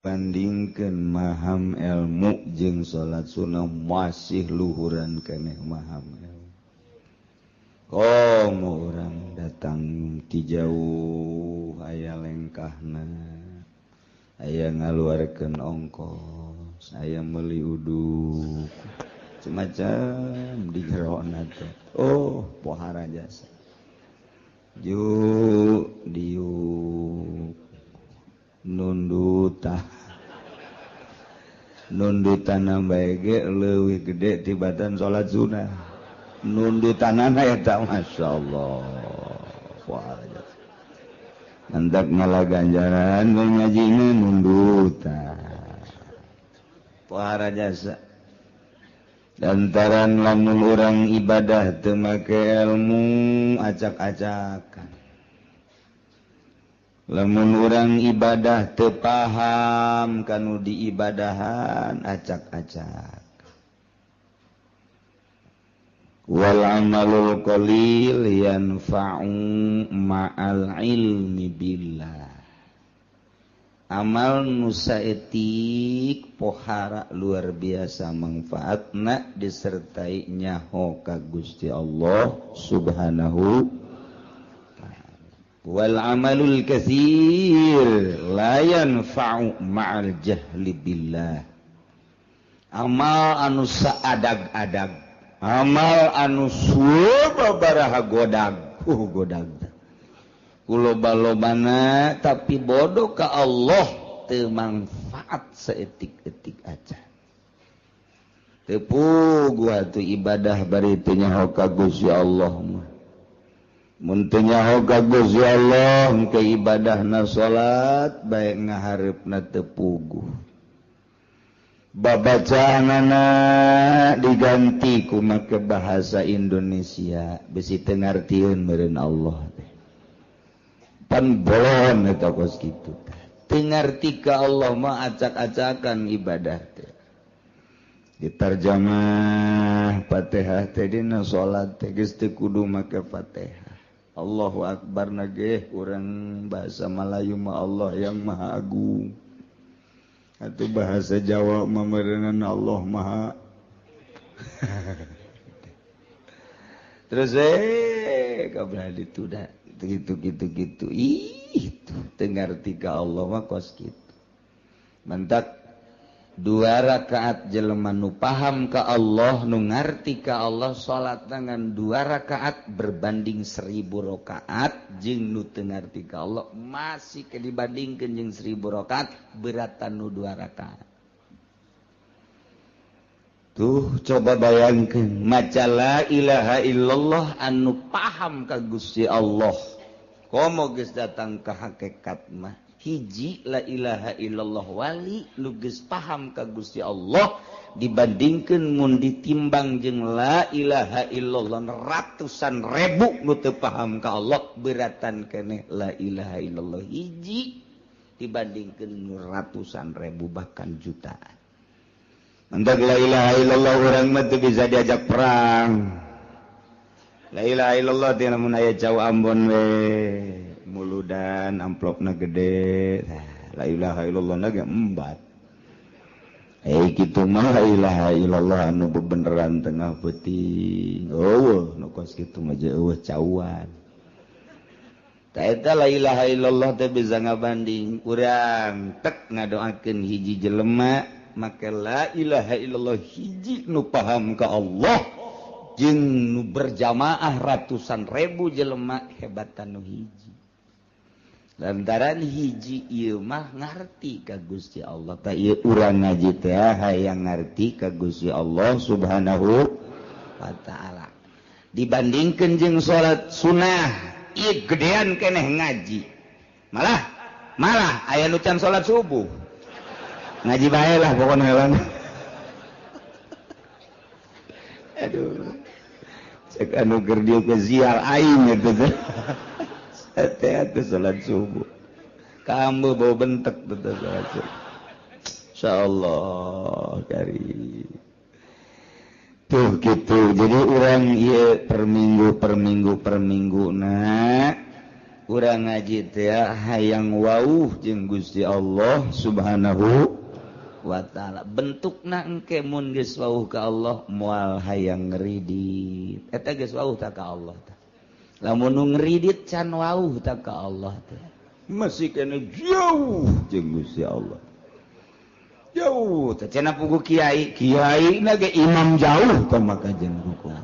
bandingkeun maham ilmu jeung salat sunnah masih luhuran keneh maham ilmu. Urang datang ti jauh aya lengkahna, aya ngaluarkeun ongkos, aya meuli uduk, semacam di jerona teh. Pohara jasa. Diuk nundutan bae leuwih gede tibatan salat sunah. Nundutanana eta masyaallah. Pohara jasa. Mantap ngalah ganjaran ngajina nundutan. Pohara jasa. Lantaran lamun urang ibadah teu make ilmu acak-acakan. Lamun urang ibadah teu paham kanu diibadahan acak-acak. Wal amalul qalil yanfa'u ma'al ilmi billah. Amal nu saeutik pohara luar biasa manfaatna disertai nyaho ka Gusti Allah Subhanahu wal amalul katsir la yanfa'u ma'al jahli billah. Amal anu saadag-adag, amal anu sababaraha godag, godag. Loba-lobana tapi bodoh ka Allah teu manfaat saeutik-eutik aja. Teu puguh atuh ibadah bari teu nyaho ka Gusti Allah mah. Mun teu nyaho ka Gusti Allah ke ibadahna salat bae ngahareupna teu puguh. Babacaanana diganti ku make bahasa Indonesia bisi teu ngartieun meureun Allah teh. Pan bolon eta kos kitu. Teu ngarti ka Allah mah acak-acakan ibadah teh. Ditarjamah Fatihah teh dina salat teh geus teu kudu make Fatihah. Allahu Akbar nage urang bahasa Melayu mah Allah yang Maha Agung. Atuh bahasa Jawa mah meureunna Allah Maha. Terus kabeh dituda gitu. Itu tengarti ka Allah mah kos kitu. Mantak 2 rakaat jelema nu paham ka Allah, nu ngarti ka Allah salat dengan 2 rakaat berbanding 1000 rakaat jeung nu teu ngarti ka Allah masih ke dibandingkeun jeung 1000 rakaat beratan nu 2 rakaat. Tuh coba bayangkeun maca la ilaha illallah anu paham ka Gusti Allah. Komo geus datang ka hakikat mah hiji la ilaha illallah wali nu geus paham ka Gusti Allah dibandingkeun mun ditimbang jeung la ilaha illallah ratusan ribu nu teu paham ka Allah beratan keneh la ilaha illallah hiji dibandingkeun ratusan ribu bahkan jutaan. Mantak la ilaha illallah urang mah teu bisa diajak perang. La ilaha illallah teh lamun aya jauh Ambon we muludan amplopna gede. La ilaha illallah na ge embat. Kitu mah la ilaha illallah anu bebeneran tengah peuting. Nu kos kitu mah eueuh cauan. Ta eta la ilaha illallah teh bisa ngabanding urang tek ngadoakeun hiji jelema maka la ilaha illallah hiji nu paham ka Allah jeung nu berjamaah ratusan ribu jelema hebatan nu hiji. Lantaran hiji ieu mah ngarti ka Gusti Allah. Ta ieu urang ngaji teh hayang ngarti ka Gusti Allah Subhanahu wa taala. Dibandingkeun jeung salat sunah, ieu gedean keneh ngaji. Malah aya nu can salat subuh. Ngaji bae lah pokoknya hewan. Aduh. Cek anu keur dieu ke ziar aing eta teh. Hati-hati salat subuh. Kambe bau bentek teh salat subuh. Insyaallah karim. Tuh gitu. Jadi urang ieu per minggu urang ngaji teh hayang wauh jeung Gusti Allah Subhanahu wa taala. Bentukna engke mun geus wauh ka Allah moal hayang ngridit. Eta geus wauh ta ka Allah tah. Lamun nu ngridit can wauh ta ka Allah teh. Masih kena jauh jeung Gusti Allah. Jauh teh cenah pugu kiai, kiai na ge imam jauh tah maka jeung hukum.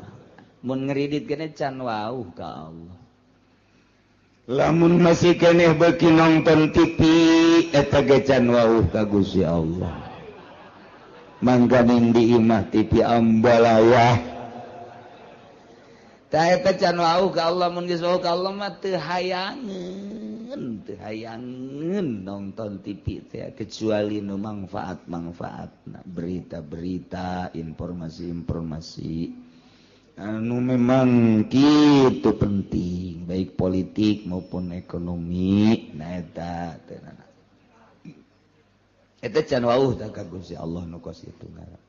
Mun ngridit keneh can wauh ka Allah. Lamun masih keneh beuki nonton TV eta ge can wauh ka Gusti Allah. Mangganing di imah TV ambalaya. Tah eta can wauh ka Allah mun geus wauh ka Allah mah teu hayangeun nonton TV teh kecuali nu manfaat-manfaatna, berita-berita, informasi-informasi anu memang kitu penting baik politik maupun ekonomi. Nah eta tenan eta can wauh tah ka Gusti Allah nu kos kitu ngaran.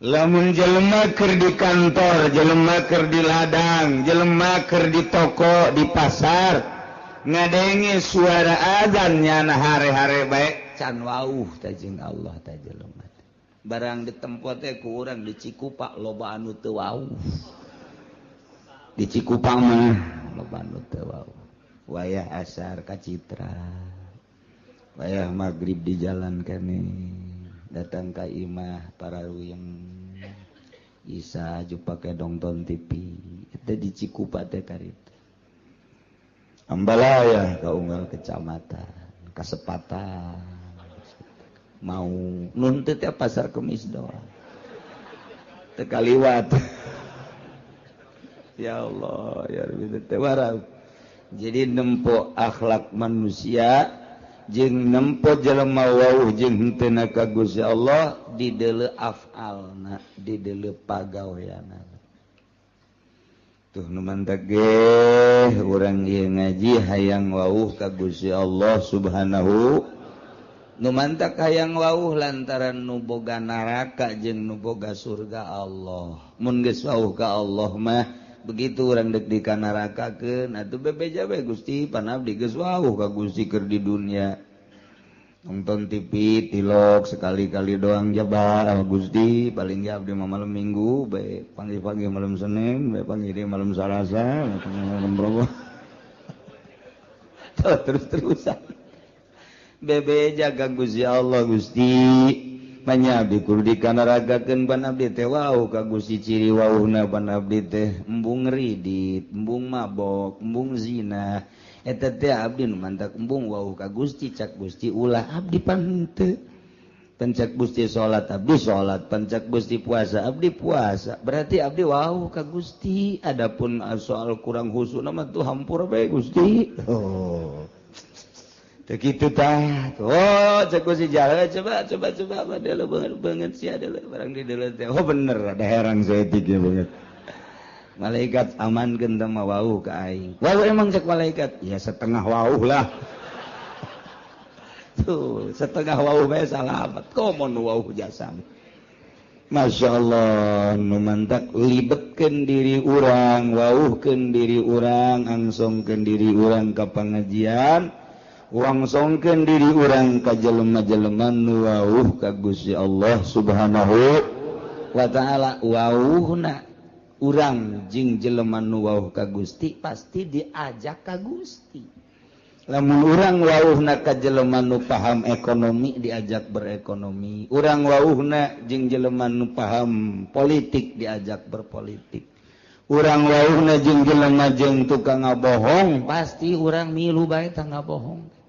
Lamun jelema keur di kantor, jelema keur di ladang, jelema keur di toko, di pasar, ngadenge suara azan nyana hare-hare bae can wauh tah jeung Allah tah jelema. Barang ditempo teh ku urang di Cikupa loba anu teu wauh. Di Cikupa mah loba anu teu wauh. Wayah asar ka Citra. Wayah magrib di jalan keneh. Datang ka imah parawiyeng Isa jupa ke nonton TV. Eta di Cikupa teh karita. Ambalaya ka unggal kecamatan, Kasepatan. Mau nuntut ya pasar Kemis doang tekaliwat. Ya Allah ya Rabbi teh warang. Jadi nempo akhlak manusia jeung nempo jelema wauh jeung henteu ka Gusti Allah di deuleu afalna, di deuleu pagaweanna. Tuh nu mantap ge urang ieu ngaji hayang wauh ka Gusti Allah Subhanahu. Nu mantak hayang wauh lantaran nu boga naraka jeung nu boga surga Allah. Mun geus wauh ka Allah mah begitu urang deuk di ka narakakeun atuh bebeja we Gusti panabdi geus wauh ka Gusti keur di dunia. Nonton TV tilok sekali-kali doang jabal Gusti paling ge abdi mah malam Minggu bae pagi-pagi malam Senin bae pagi di malam Salasa malam Rabu. Terus-terusan. Bebe jaga Gusti Allah Gusti manyabdi kudu dikanaragakeun pan abdi teh wauh ka Gusti ciri wauhna pan abdi teh embung ngridit, embung mabok, embung zina. Eta teh abdi nu mantak embung wauh ka Gusti cak Gusti ulah abdi pan henteu. Pancak Gusti salat abdi salat, pancak Gusti puasa abdi puasa. Berarti abdi wauh ka Gusti. Adapun soal kurang husukna mah tuh hampura bae Gusti. Oh. Begitu tah. Oh, cek si jalan coba padahal banget sih adalah barang di dalam teh. Oh bener ada herang seetik ya banget. Malaikat amankeun teh mah wauh ka aing. Wauh emang cek malaikat? Ya setengah wauh lah. Tuh, setengah wauh bae salamet. Komo nu wauh jasam. Masya Allah, nu mantak libetkeun diri urang, wauhkeun diri urang, angsongkeun diri urang ka pangajian. Wangsongkeun diri urang ka jelema-jelema nu wauh ka Gusti Allah Subhanahu wa taala. Wauhna urang jeung jelema nu wauh ka Gusti pasti diajak ka Gusti. Lamun urang wauhna ka jelema nu paham ekonomi diajak berekonomi. Urang wauhna jeung jelema nu paham politik diajak berpolitik. Urang wauhna jeung jelema jeung tukang ngabohong pasti urang milu bae tah ngabohong.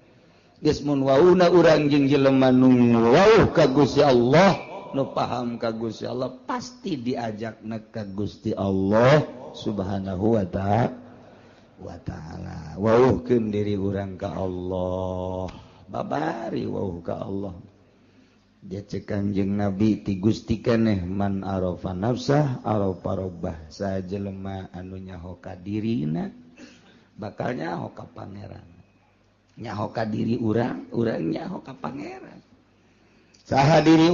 Geus mun wauhna urang jeung jelema nu wauh ka Gusti Allah, nu paham ka Gusti Allah, pasti diajakna ka Gusti Allah Subhanahu wa taala. Wauhkeun diri urang ka Allah, babari wauh ka Allah. Dia cek Kanjeng Nabi ti Gusti keneh man arafa nafsah arafa rabbah. Sajelema anu nyaho ka dirina bakal nyaho ka pangeran. Nyaho ka diri urang, urang nyaho ka pangeran. Saha diri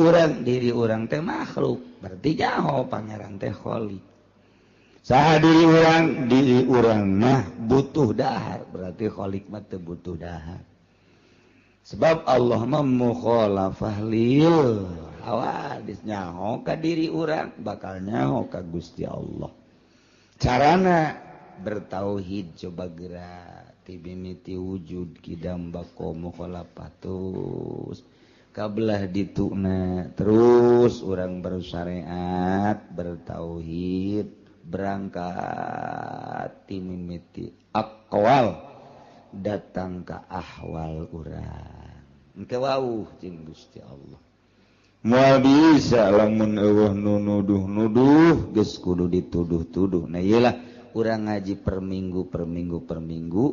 urang teh makhluk, berarti nyaho pangeran teh khaliq. saha diri urang mah butuh dahar, berarti khaliq mah teu butuh dahar. Sebab Allah mah mukhalafah lil hawadits, nyaho ka diri urang bakal nyaho ka Gusti Allah. Carana bertauhid coba gerak ti mimiti wujud kidam bako mukhalafatus kabelah dituna terus urang bersyariat bertauhid berangkat ti mimiti aqwal datang ka ahwal urang engke wauh jeung Gusti Allah. Moal bisa lamun eueuh nu nuduh-nuduh geus kudu dituduh-tuduh. Nah iyalah urang ngaji per minggu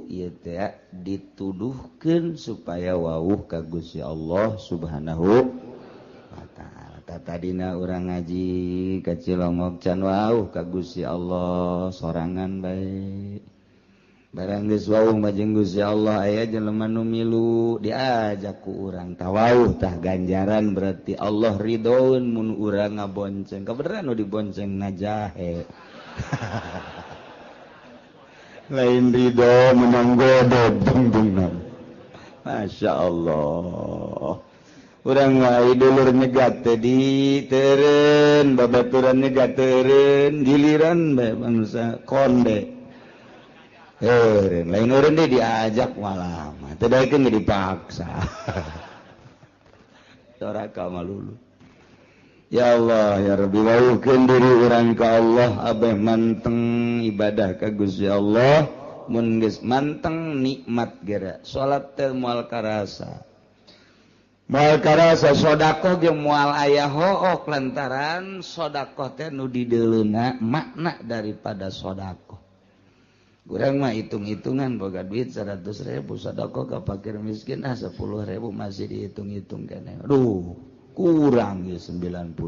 ieu teh dituduhkeun supaya wauh ka Gusti Allah Subhanahu wa taala. Tadina urang ngaji ka Cilongok can wauh ka Gusti Allah sorangan bae. Barang geus wauh mah jeung Gusti Allah aya jelema nu milu diajak ku urang tawauh tah ganjaran berarti Allah ridhoeun mun urang ngabonceng. Kabeneran nu dibonceng najahe. Lain ridho menang godog dungdungna. Masya Allah. Urang wae dulur nyegat teh diteureun babaturan nyegat teureun giliran bae bangsa konde. Lain orang dia diajak malah teu daekeun dipaksa. Soraka malulu. Ya Allah ya Rabbi wauhkeun diri urang ka Allah abeh manteng ibadah ka Gusti Allah mun geus manteng nikmat geura salat teh moal karasa. Moal karasa sedekah ge moal aya hook lantaran sedekah teh nu dideuleuna makna daripada sedekah. Urang mah hitung-hitungan boga duit 100.000 sedekah ka fakir miskin 10.000 masih dihitung-hitung keneh. Aduh, kurang ya 90.000.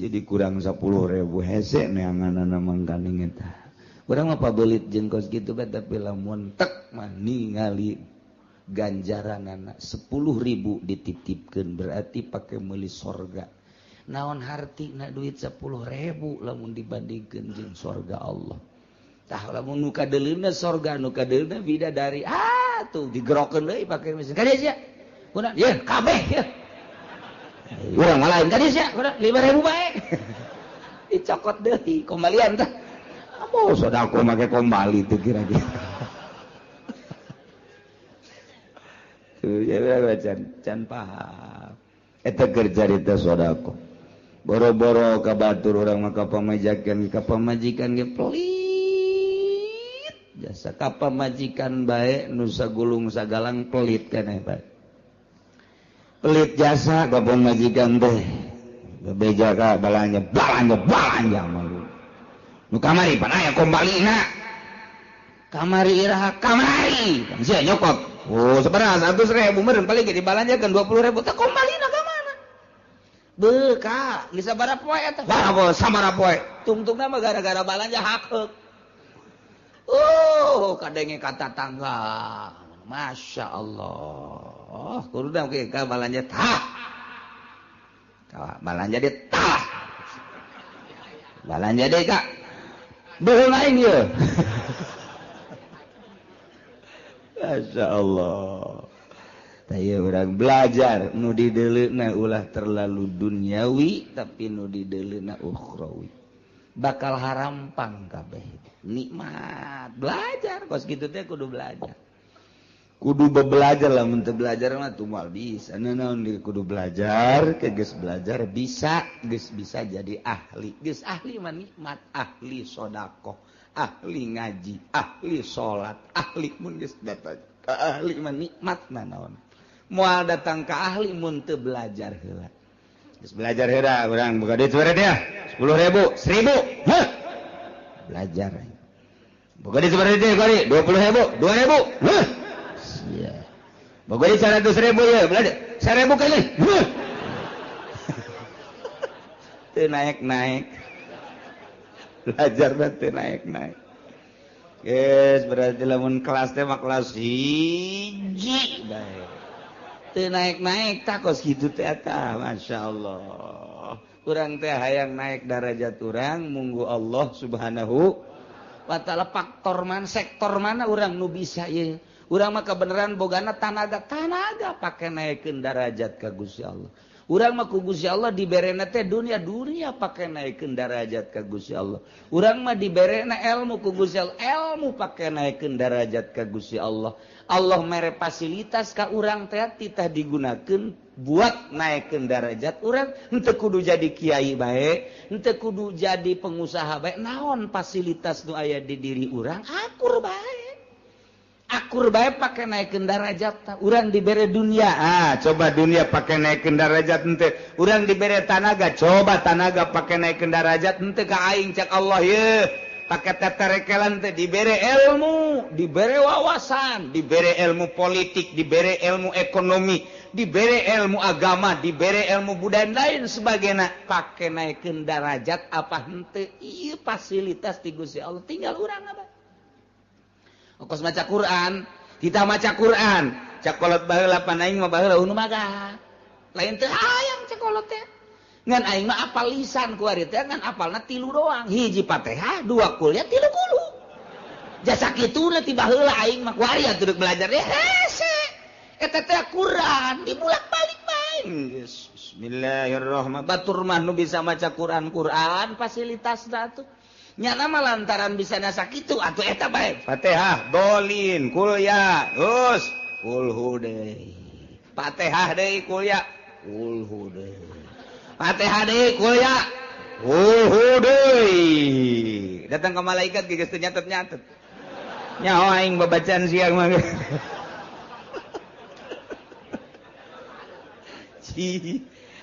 Jadi kurang 10.000 hese neanganana mangkaning eta. Urang mah pabelit jeung kos kitu bae tapi lamun tek mah ningali ganjaranana 10.000 dititipkeun berarti pake meuli sorga. Naon hartina duit 10.000 lamun dibandingkeun jeung sorga Allah. Tah lamun nu kadeulina sorga nu kadeulina bidadari tuh digerokeun deui pake mesin kadieu sia kunaon ye kabeh ye urang mah lain kadieu sia kunaon 5.000 bae dicokot deui kombalian tah amoh sodako make kombali teu kira-kira tuh ya can paham eta keur carita sodako boro-boro ka batur urang mah ka pamajikan ge pelit jasa ka pamajikan bae nu sagulung sagalang pelit keneh bae. Pelit jasa ka pamajikan teh. Bebeja ka balanja malu. Nu kamari pan aya kombalina. Kamari iraha kamari. Kan sia nyokot. Oh, sabaraha 100.000 meureun paling ge dibalanjakeun 20.000 teh kombalina ka mana? Beuh ka, geus sabaraha poe eta? Sabaraha poe. Tungtungna mah gara-gara balanja hakeuk. Kadenge kata tangga. Masya Allah. Kuruda ke ka balanja tah. Ka balanja dia tah. Balanja deui ka. Beuh lain ye. Masya Allah. Taya urang belajar nu dideuleuna ulah terlalu duniawi tapi nu dideuleuna ukhrawi. Bakal harampang kabeh. Nikmat belajar kos gitu teh kudu belajar lah mun teu belajar mah teu moal bisa naon kudu belajar geus belajar bisa geus bisa jadi ahli geus ahli mah nikmat ahli sedekah ahli ngaji ahli salat ahli mun geus datang ka ahli mah nikmat naon moal datang ka ahli mun teu belajar heula geus belajar heula urang buka duit sabaraha dia 10.000 1.000 heuh belajar boga di sabaraha teh kali 20.000 2.000 heuh sia boga di 100.000 ya belajar 1.000 kali heuh teu naik belajar teh naik geus berarti lamun kelas teh mah kelas 1 bae naik-naik takos gitu ternyata Masya Allah kurang teh hayang naik darajat orang munggu Allah subhanahu wa ta'ala faktor mana sektor mana orang nu bisa ya urang mah kebenaran bogana tanaga pakai naikeun darajat ka Gusti Allah urang mah ku Gusti Allah diberena teh dunia pakai naikeun darajat ka Gusti Allah urang mah diberena ilmu ku Gusti Allah ilmu pakai naikeun darajat ka Gusti Allah Allah mere fasilitas ka urang teh titah digunakeun buat naikeun darajat urang henteu kudu jadi kiai bae henteu kudu jadi pengusaha bae naon fasilitas nu aya di diri urang akur bae pakai naikeun darajat urang dibere dunia coba dunia pakai naikeun darajat henteu urang dibere tanaga coba tanaga pakai naikeun darajat henteu ka aing cak Allah ye pakai teterekelan teh dibere ilmu dibere wawasan dibere ilmu politik dibere ilmu ekonomi dibere ilmu agama dibere ilmu budaya lain sebagainya pakai naikeun darajat apa henteu ieu fasilitas ti Gusti Allah tinggal urang apa ongkos maca Quran kita maca Quran cakolot baheula pan aing mah baheula unu maga lain teu hayang cakolot teh ngan aing mah apal lisan ku ari teh ngan apalna 3 doang hiji Fatihah 2 kuliah 3 kulu jasa kituna ti baheula aing mah ku ari atuh belajar hese eta teh Quran dibulak-balik bae bismillahirrahmanirrahim batur mah nu bisa maca Quran fasilitasna atuh nyana mah lantaran bisa nasa kitu atuh eta bae Fatihah dolin kuliah geus kulhu deui Fatihah deui kuliah kulhu deui Fatihah deui kuliah kulhu deui datang ka malaikat geus teu nyatet-nyatet nyaho aing babacaan siang mah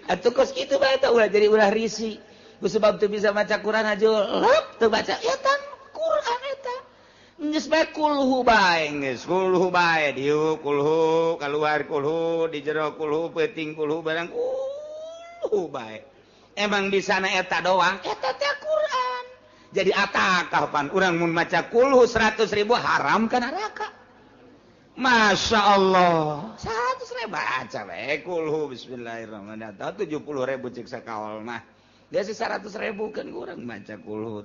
atuh kos kitu bae eta ulah jadi ulah risi ku sebab teu bisa maca Quran aja lep teu baca eta Quran eta geus bae kulhu bae geus kulhu bae dieu kulhu kaluar kulhu di jero kulhu peuting kulhu barang kulhu bae emang di sana eta doang eta teh Quran jadi atakah pan urang mun maca kulhu 100.000 haram ka neraka Masya Allah 100.000 baca bae kulhu bismillahirrahmanirrahim 70.000 cek sakawal mah dia 100.000 kan kurang maca kulhu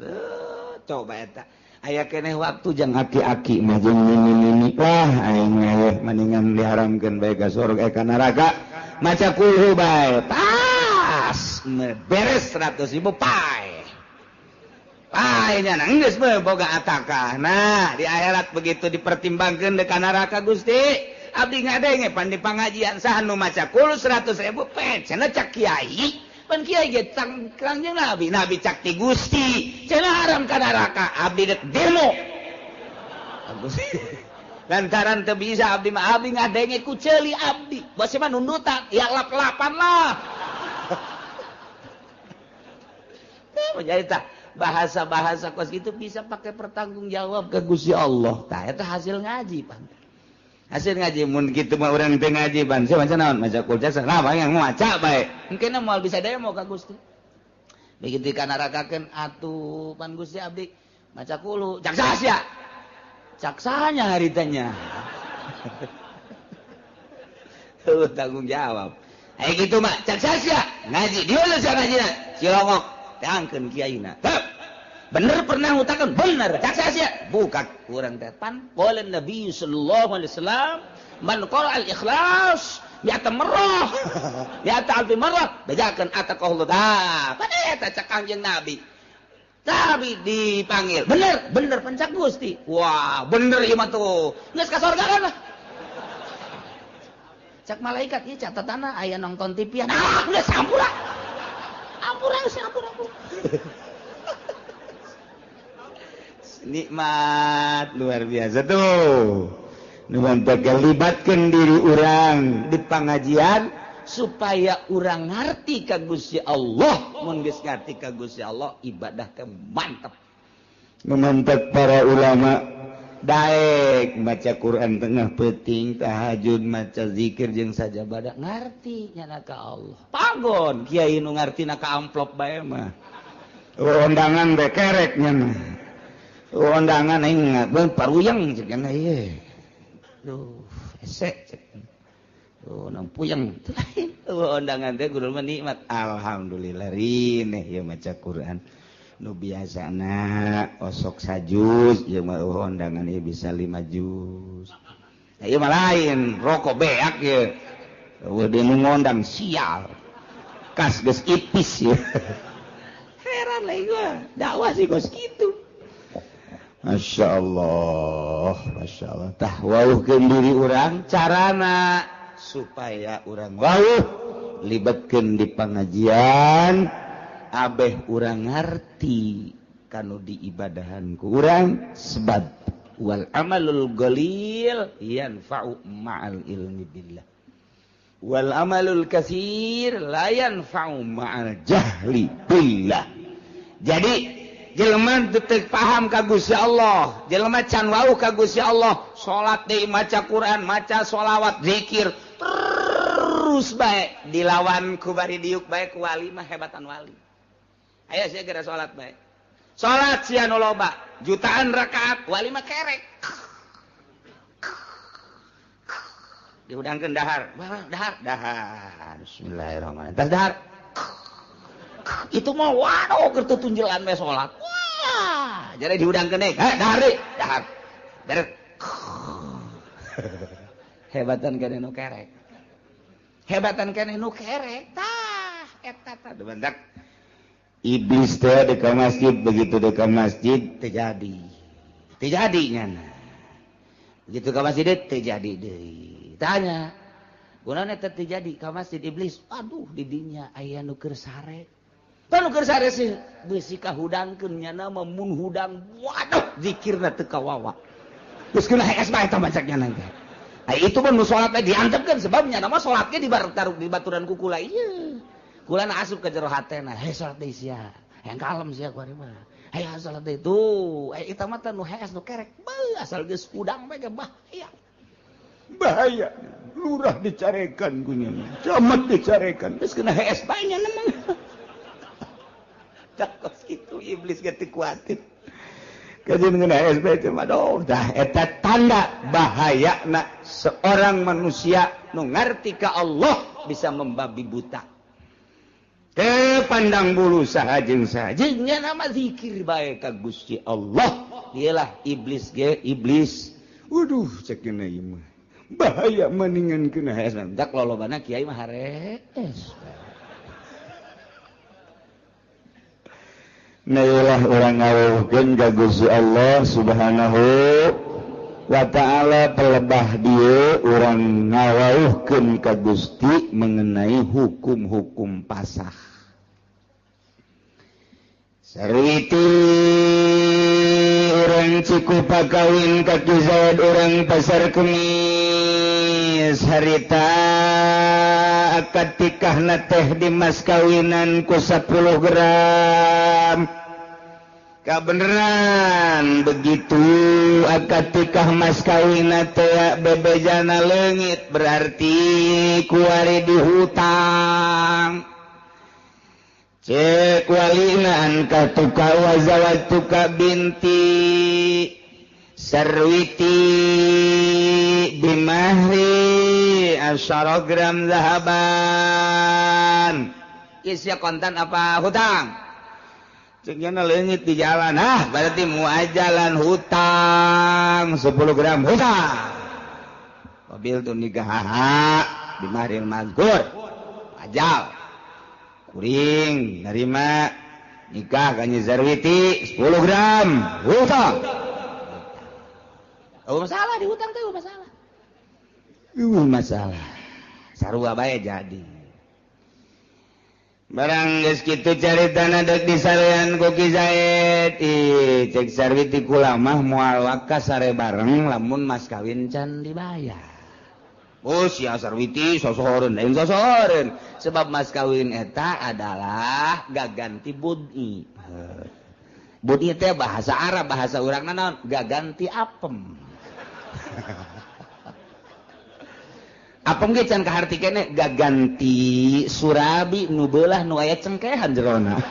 coba eta aya keneh waktu jang aki-aki mah jeung nini-nini lah aing mah mendingan diharamkeun bae ka surga ka neraka maca kulhu bae tas beres 100.000 pae nya geus mah boga atakah nah di akhirat begitu dipertimbangkeun deuk ka neraka Gusti abdi ngadenge pan di pangajian saha nu maca kulhu 100.000 pe cenah cak kiai pan kiai ge kangjeng nabi cak ti Gusti cenah haram ka neraka abdi dek demo lantaran teu bisa abdi mah abdi ngadenge ku ceuli abdi bose mah nundutan ya lap-lapan lah jadi tah bahasa-bahasa kos gitu bisa pakai pertanggung jawab ke Gusti Allah tah eta hasil ngaji pan hasil ngaji mun kitu mah urang teu ngaji pan saya maca naon maca kulca nah yang maca bae mungkin moal bisa demo ka Gusti begitu kana rakakeun atuh pan Gusti abdi maca kulhu cak sia cak sanya haritanya tuh tanggung jawab aya kitu mah cak sia ngaji dieu sia ngajina cilongok teangkeun kiaina bener pernah ngutakeun bener cak sia bukan urang teh pan qala Nabi sallallahu alaihi wasallam man qara al ikhlas ya tamarrah ya ta'alfi marrah bejakeun ataqallahu da pada eta cak kanjeng Nabi tapi dipanggil bener pencak Gusti wah bener ieu mah tuh geus ka surga kan lah cak malaikat ieu catatanna aya nonton TV-an geus sampura ampura nikmat luar biasa tuh nuhun libatkeun diri urang di pangajian supaya urang ngarti ka Gusti Allah mun geus ngarti ka Gusti Allah ibadah teh mantep memantek para ulama daek maca Quran tengah peuting tahajud maca zikir jeung sajabadah ngarti nyana ka Allah pagon kiai nu ngartina ka amplop bae mah undangan bae kerek nyana undangan aing ngat paruyang ceuk ieu duh ese cek Oh, puyeng. Undangan teh kudu nikmat. Alhamdulillah rineh ya maca Quran. Nu biasana osok sajus jeung mah undangan ieu bisa 5 juz. Ieu mah lain, rokok beak ye. Udah nu ngondang sial. Kas geus ipis ya. Heran lah gua. Dakwah sih kos kitu. Masya Allah. Tah wauhkeun diri urang carana supaya urang wauh libatkeun di pangajian abeh urang ngarti kanu diibadahan ku urang sebab wal amalul qalil yanfa'u ma'al ilmi billah wal amalul katsir la yanfa'u ma'al jahli billah. Jadi jelema teu paham ka Gusti Allah, jelema can wauh ka Gusti Allah, salat deui maca Quran, maca sholawat, zikir terus bae dilawan ku bari diuk bae ku wali mah hebatan wali. Aya sia gara salat bae. Salat sia nu loba, jutaan rakaat, wali mah kerek. Diudangkeun dahar, dahar. Bismillahirrahmanirrahim. Tas dahar. Itu mah waduh keur tunjelan we salat. Wah, jadi diudangkeun deui. Dahar deui, dahar. Beres. Hebatan keneh nu kerek. Hebatan keneh nu kerek. Tah, eta tah bendak. Iblis teh di masjid begitu di masjid terjadi. Terjadi nyana. Begitu ka masjid terjadi deui. Tanya. Kunaon eta terjadi ka masjid iblis? Aduh di dinya aya nu keur sare. Tanu keur sare sih beusi kahudangkeun nyana mah mun hudang waduh zikirna teu kawawa. Geus kena hees bae eta bacaknya nanti. Itu pun nu salat teh diantepkeun sebab nyana mah salat ge dibartaruh di baturan ku kula ieu. Kula na asup ka jero hatena, he salat deui sia. Hayang kalem sia ku ari mah. Hayang salat deui tuh. Eta mah teh nu hees nu kerek. Asal geus hudang bae ge bahaya. Bahaya. Lurah dicarekan ku nyana. Camat dicarekan. Geus kena hees bae nyana mah. Takos kitu iblis ge teu kuatin. Kajian ngena SB teh mah doh dah eta tanda bahayana seorang manusia nu ngarti ka Allah bisa membabi buta. Teu pandang bulu saha jeung saha. Jeung nama zikir bae ka Gusti Allah. Iyalah iblis ge iblis. Waduh cek kena ieu mah. Bahaya mendingan kena hees. Dak lolobana kiai mah harees. Nailah orang ngawuhkeun ka Gusti Allah Subhanahu wa ta'ala pelebah dieu urang ngawuhkeun ka Gusti mengenai hukum-hukum pasah. Sarwiti urang Cikupa kawin ka Ki Zaid urang Pasar Kemis harita akad tikahna teh di mas kawinan ku 10 gram. Kabeneran begitu akad tikah mas kawinna teh bebejana leungit berarti kuari dihutang. Cek walina angka tuka wazawatuka binti sarwiti bimahri 10 gram zahaban. Isi kontan apa hutang? Ceknya leungit di jalan. Berarti muajalan hutang 10 gram hutang. Mobil tuh nikah bimahrin mazkur. Ajal. Kuring nerima nikah ka Nyi Zarwiti 10 gram hutang. Oh masalah di hutang teh masalah. Masalah. Sarua bae jadi. Barang geus kitu caritana deuk disarean ku Ki Zaid. Cek Zarwiti kula mah moal waka sare bareng lamun mas kawin can dibayar. Oh sia Sarwiti sosoreun lain sosoreun sebab mas kawin eta adalah gaganti bud'i. Bud'i teh bahasa Arab, bahasa urangna naon? Gaganti apem. Apem ge can kaharti keneh gaganti surabi nu beulah nu aya cengkehan jerona.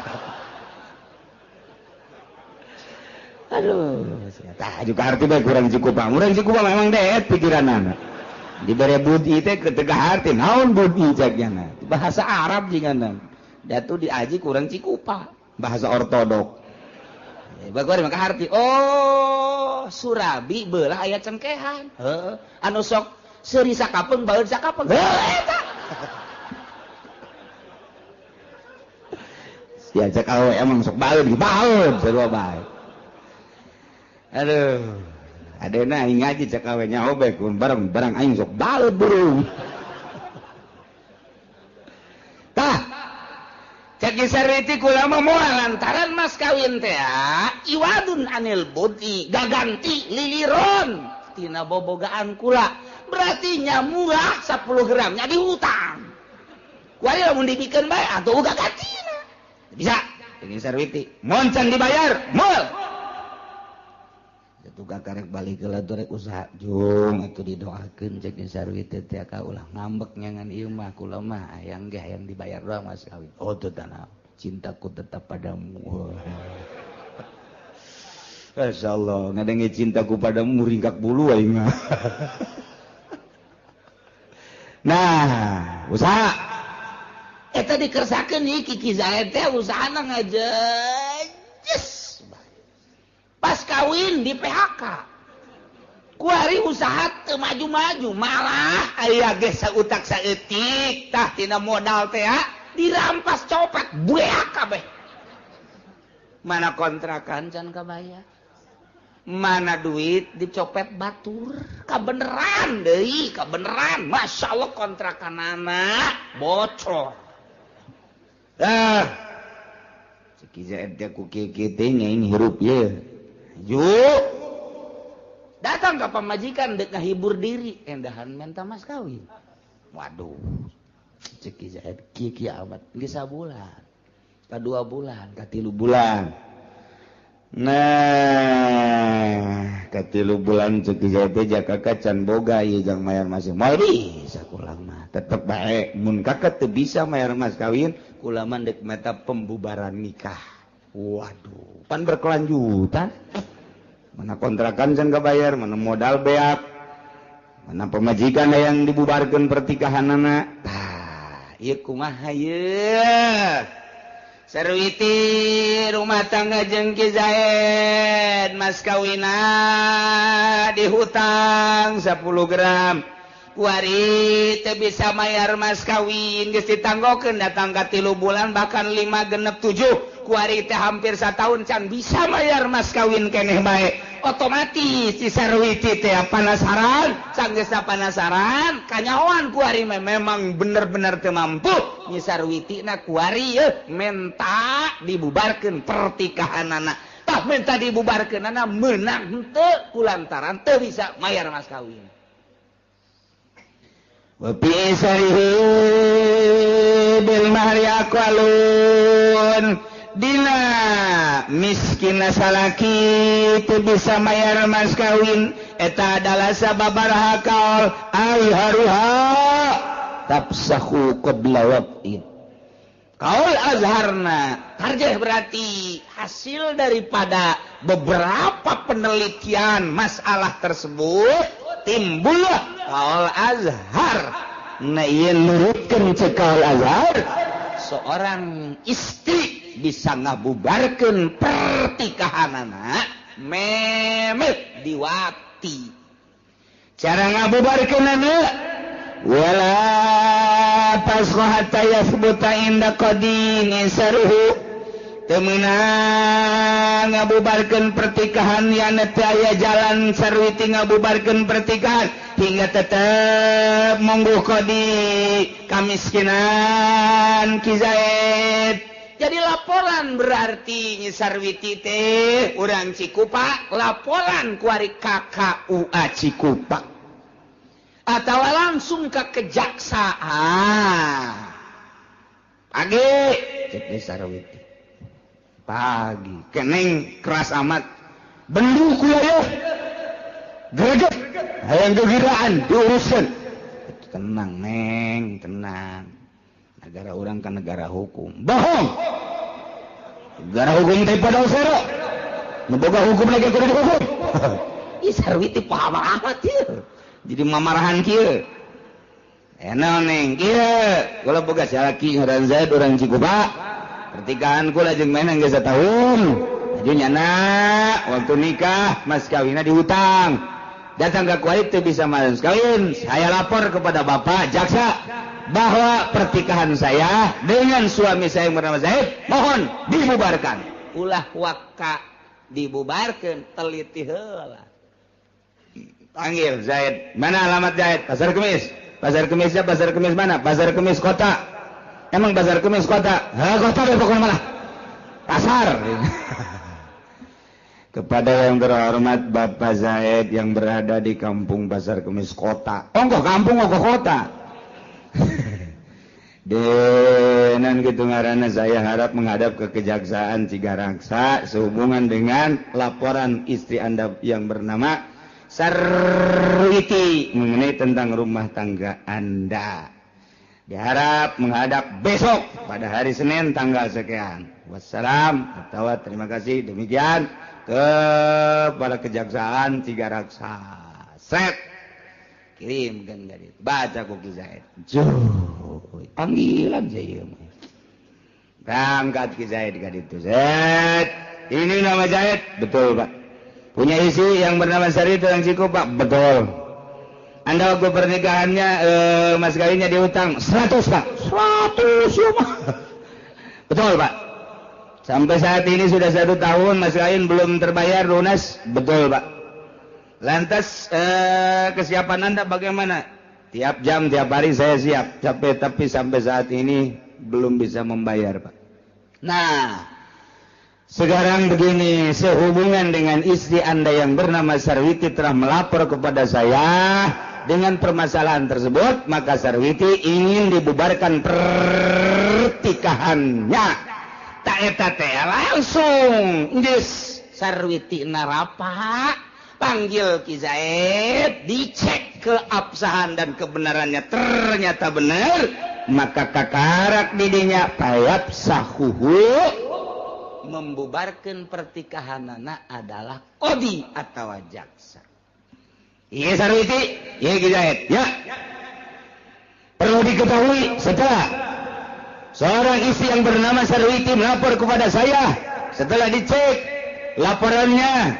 Aduh, tah juga arti bae kurang cukup. Urang cukup memang deet pikiranana. dibere budi teh ketegah arti naon budi cagana bahasa Arab jinganan datu diaji kurang cikupa bahasa ortodok bagori maka arti oh surabi beulah aya cengkehan heeh anu sok seuri sakapeung baeud sakapeung eta diajak awe emang sok baeud sarua bae aduh adena aing ngaji cek awe nyaho bae kun bareng aing sok baeud burung tah cek sarwiti kula mah moal lantaran mas kawin teh iwadun anil budi gaganti liliron tina bobogaan kula berarti nya murah 10 gram nya dihutang kuari lamun dibikeun bae atuh uga gantina bisa cek sarwiti mun can dibayar moal tuga karek balik ke latur rek usaha jung atuh didoakeun cek sarwiti teh ka ulah ngambek nyangan ieu mah kula mah hayang ge hayang dibayar doang mas kawin oh teu tanah cintaku tetap padamu masyaallah ngadengi cintaku padamu ringkak bulu aing mah nah usaha eta dikersakeun ieu Kiki Zaid teh usahana ngajejes pas kawin di PHK kuari usaha teu maju-maju malah aya ge sautak saeutik tah tina modal teh dirampas copet bueak kabeh mana kontrakan can kabayar mana duit dicopet batur kabeneran deui kabeneran masyaallah kontrakanana bocor Ciki Zaid teh ku kieu teh nyaing hirup ye yuk datang ke pamajikan dek ngahibur diri endahan menta mas kawin waduh Ciki Zaid kieu amat geus sabulan ka 2 bulan ka 3 bulan nah ka 3 bulan Ciki Zaid teh jakaka can boga ieu jang mayar masih moal bisa kula mah tetep bae mun kakak teu bisa mayar mas kawin kula mah dek meta pembubaran nikah. Waduh, pan berkelanjutan. Mana kontrakan can bayar, mana modal beak, mana pemajikan yang dibubarkan pertikahanana. Tah, ieu kumaha ieu? Sarwiti rumah tangga jeung Ki Zaid mas kawina dihutang 10 gram. Kuari teu bisa mayar mas kawin geus ditanggokeun datang ka 3 bulan bahkan 5 genep 7. Kuari teh hampir 1 tahun can bisa mayar mas kawin keneh bae otomatis si sarwiti teh panasaran sanggeus panasaran kanyahoan kuari memang bener-bener teu mampu nyi sarwiti na kuari menta dibubarkeun pertikahanana tah menta dibubarkeunana meunang henteu kulantaran teu bisa mayar mas kawin wa fi sarihi bil mahri aqwalun dina miskin salaki itu bisa mayar mas kawin eta adalah sababaraha kaul ayharuha tafsahu qabla waqtin kaul azharna tarjih berarti hasil daripada beberapa penelitian masalah tersebut timbullah kaul azhar na ieu nurutkeun cek kaul azhar seorang istri bisa ngabubarkeun pertikahanana memet diwakti cara ngabubarkeunana wala tasqa hatta yathbuta inda qadin saruhu teu meunang ngabubarkeun pertikahan yana teu aya jalan sarwiti ngabubarkeun pertikahan hingga tetep monggo qadi kamiskinan Ki Zaid. Jadi laporan berarti Nyi Sarwiti teh urang Cikupa laporan kuari KKUA Cikupa atau langsung ke kejaksaan pagi cek Nyi Sarwiti pagi keneng keras amat bendu kula ya greget hayang gegiraan diuruskeun tenang neng tenang negara orang kan negara hukum bohong negara hukum teh pada usara memboga hukum lagi kudu dihukum ih Sarwiti paham amat ieu jadi mamarahan kieu enak neng kieu kula boga salaki ngaran Zaid urang Cikupa pertikahan kula jeung menang geus satahun jadi nyana waktu nikah mas kawinna dihutang datang ke kuali itu bisa mas kawin saya lapor kepada bapak jaksa bahwa pertikahan saya dengan suami saya yang bernama Zaid mohon dibubarkan ulah waka dibubarkan teliti heula panggil Zaid mana alamat Zaid pasar kemisnya pasar kemis mana pasar kemis kota emang pasar kemis kota kota pokoknya mana pasar kepada yang terhormat Bapak Zaid yang berada di kampung pasar kemis kota ongkoh kampung ongkoh kota denan gitu ngaranna saya harap menghadap ke Kejaksaan Cigaraksa sehubungan dengan laporan istri Anda yang bernama Sarwiti mengenai tentang rumah tangga Anda. Diharap menghadap besok pada hari Senin tanggal sekian. Wassalam atau terima kasih demikian kepada Kejaksaan Cigaraksa. Set kirimkan dari baca kopi Zaid. Panggilan saya. Berangkat ke Zaid kan itu. Zaid, ini nama Zaid, betul Pak. Punya isi yang bernama Sari itu yang Cikupa, Pak, betul. Anda waktu pernikahannya mas kawinnya diutang 100 Pak. 100 ya Pak. Betul Pak. Sampai saat ini sudah 1 tahun mas kawin belum terbayar lunas, betul Pak. Lantas kesiapan Anda bagaimana? Tiap jam, tiap hari saya siap. Tapi sampai saat ini belum bisa membayar, Pak. Nah, sekarang begini, sehubungan dengan istri Anda yang bernama Sarwiti telah melapor kepada saya dengan permasalahan tersebut, maka Sarwiti ingin dibubarkan pertikahannya. Tak eta teh langsung, geus Sarwiti narapa panggil Ki Zaid, dicek keabsahan dan kebenarannya ternyata benar, maka kakarak didinya payap sahuhu membubarkan pertikahanana adalah kodi atau jaksa. Iya Sarwiti, iya Ki Zaid, ya. Perlu diketahui setelah seorang istri yang bernama Sarwiti melapor kepada saya, setelah dicek laporannya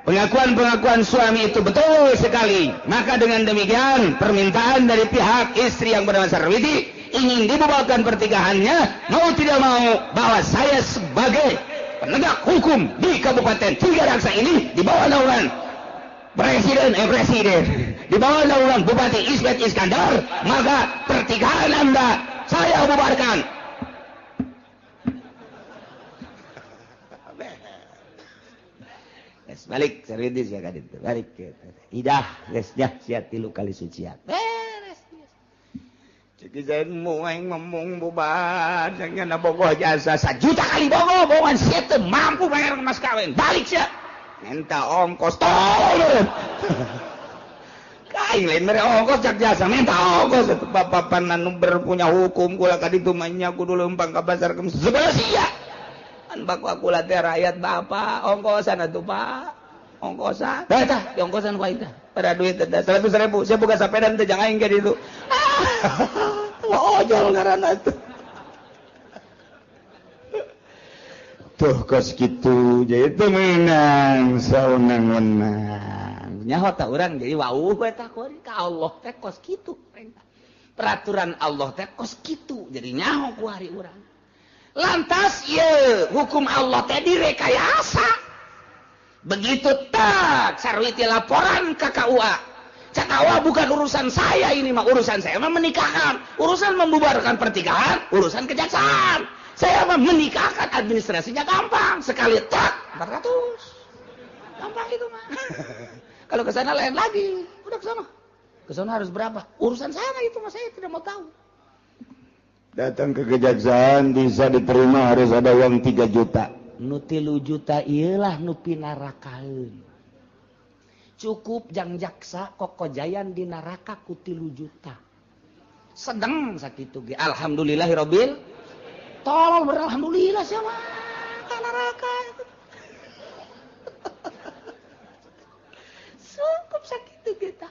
pengakuan suami itu betul sekali, maka dengan demikian permintaan dari pihak istri yang bernama Sarwiti ingin dibubarkan pernikahannya, mau tidak mau bahwa saya sebagai penegak hukum di Kabupaten Cigaraksa ini di bawah naungan presiden di bawah naungan Bupati Ismet Iskandar, maka pertikahan Anda saya bubarkan. Balik Sarwiti sia kadit balik ke idah geus nya sia 3 kali sucian beres cek Zaid moeng ngomong bubar jangan bogoh jasa 1 juta kali bogoh sia teu mampu bayar mas kawin balik sia minta ongkos tolong kain lain mere ongkos cak jasa minta ongkos papan anu berpunya hukum kula kaditu manya kudu leumpang ka pasar kemis segala sia an baku aku latih rakyat bapak ongkosan atuh Pak ongkosan dah ongkosan kuaing teh pada duit teh 100.000 saya buka sepeda teh jangan aing ka ditu ojol ngaranna tuh tuh kos kitu jadi teh menang saunang-unang nyaho tah urang jadi wauh we tah ka Allah teh kos kitu peraturan Allah teh kos kitu jadi nyaho ku hari urang lantas ye hukum Allah teh direkayasa begitu tak Sarwiti laporan ke KUA KUA bukan urusan saya ini mah urusan saya mah menikahkan urusan membubarkan pertikahan urusan kejaksaan saya mah menikahkan administrasinya gampang sekali tak 400 gampang itu mah kalau ke sana lain lagi udah ke sana harus berapa urusan saya mah itu mah saya tidak mau tahu. Datang ke kejaksaan bisa diterima harus ada uang 3 juta. Nu 3 juta iyalah nu pinarakaeun. Cukup jang jaksa kokojayan di neraka ku 3 juta. Sedeng sakitu ge. Alhamdulillahirabbil tolol beralhamdulillah sia mah ka neraka. Cukup sakitu kita.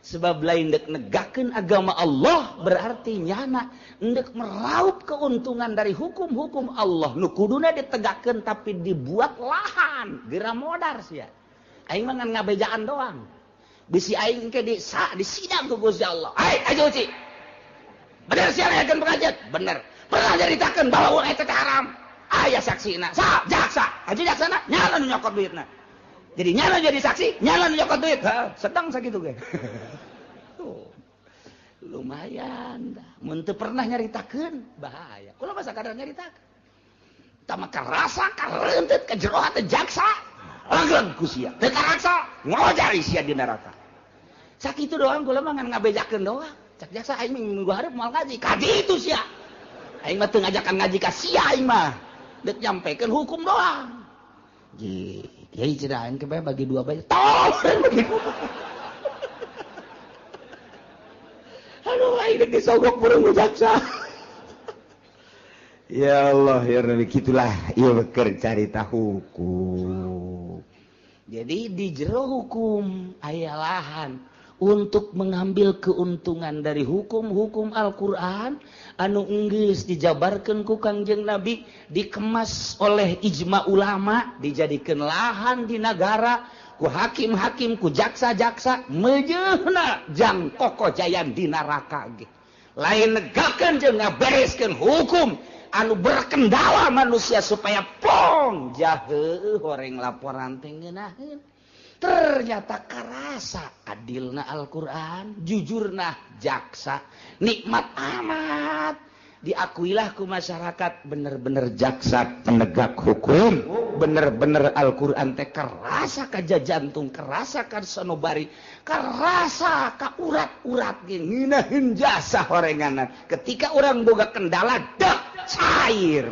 sebab lain dek negakeun agama Allah berarti nyana endek meraup keuntungan dari hukum-hukum Allah nu kuduna ditegakkeun tapi dibuat lahan geura modar sia aing mah ngan ngabejaan doang bisi aing ke di sidang ku Gusti Allah ayo Uci bener sia ngayakeun pengajian bener pernah nyaritakeun bahwa urang eta teh haram aya saksina jaksa aja jaksana nyana nu nyokot duitna jadi nyala jadi saksi, nyala nyokot duit. Sedang sakitu ge. Lumayan dah. Mun teu pernah nyaritakeun bahaya. Kula mah sakadar nyaritakeun. Tama karasa kareunteut ka jero hate jaksa. Langgeng ku sia. Teu karaksa ngojari sia di neraka. Sakitu doang kula mah ngan ngabejakeun doang. Cak jaksa aing minggu hareup moal ngaji. Kadi itu sia. Aing mah teu ngajakan ngaji ka sia aing mah. Deuk nyampekeun hukum doang. Kiai cirain ke bagi dua bayi. Tolong bagi dua. Aduh, aing disogok burung jaksa. Ya Allah, ya Rabbi, gitulah ieu keur carita hukum. Jadi di jero hukum aya lahan untuk mengambil keuntungan dari hukum-hukum Al-Qur'an anu geus dijabarkeun ku Kangjeng Nabi dikemas oleh ijma ulama dijadikeun lahan di negara ku hakim-hakim ku jaksa-jaksa mejeuna jang kokojayan di neraka ge lain negakeun jeung ngabereskeun hukum anu berkendala manusia supaya plong jaheuh horeng laporan teh ngeunaheun ternyata karasa adilna Al-Qur'an jujurna jaksa nikmat amat diakuilah ku masyarakat bener-bener jaksa penegak hukum bener-bener Al-Qur'an teh karasa ka jantung karasa ka sanubari karasa ka urat-urat ge ngeunaheun jasa horenganan ketika orang boga kendala dak cair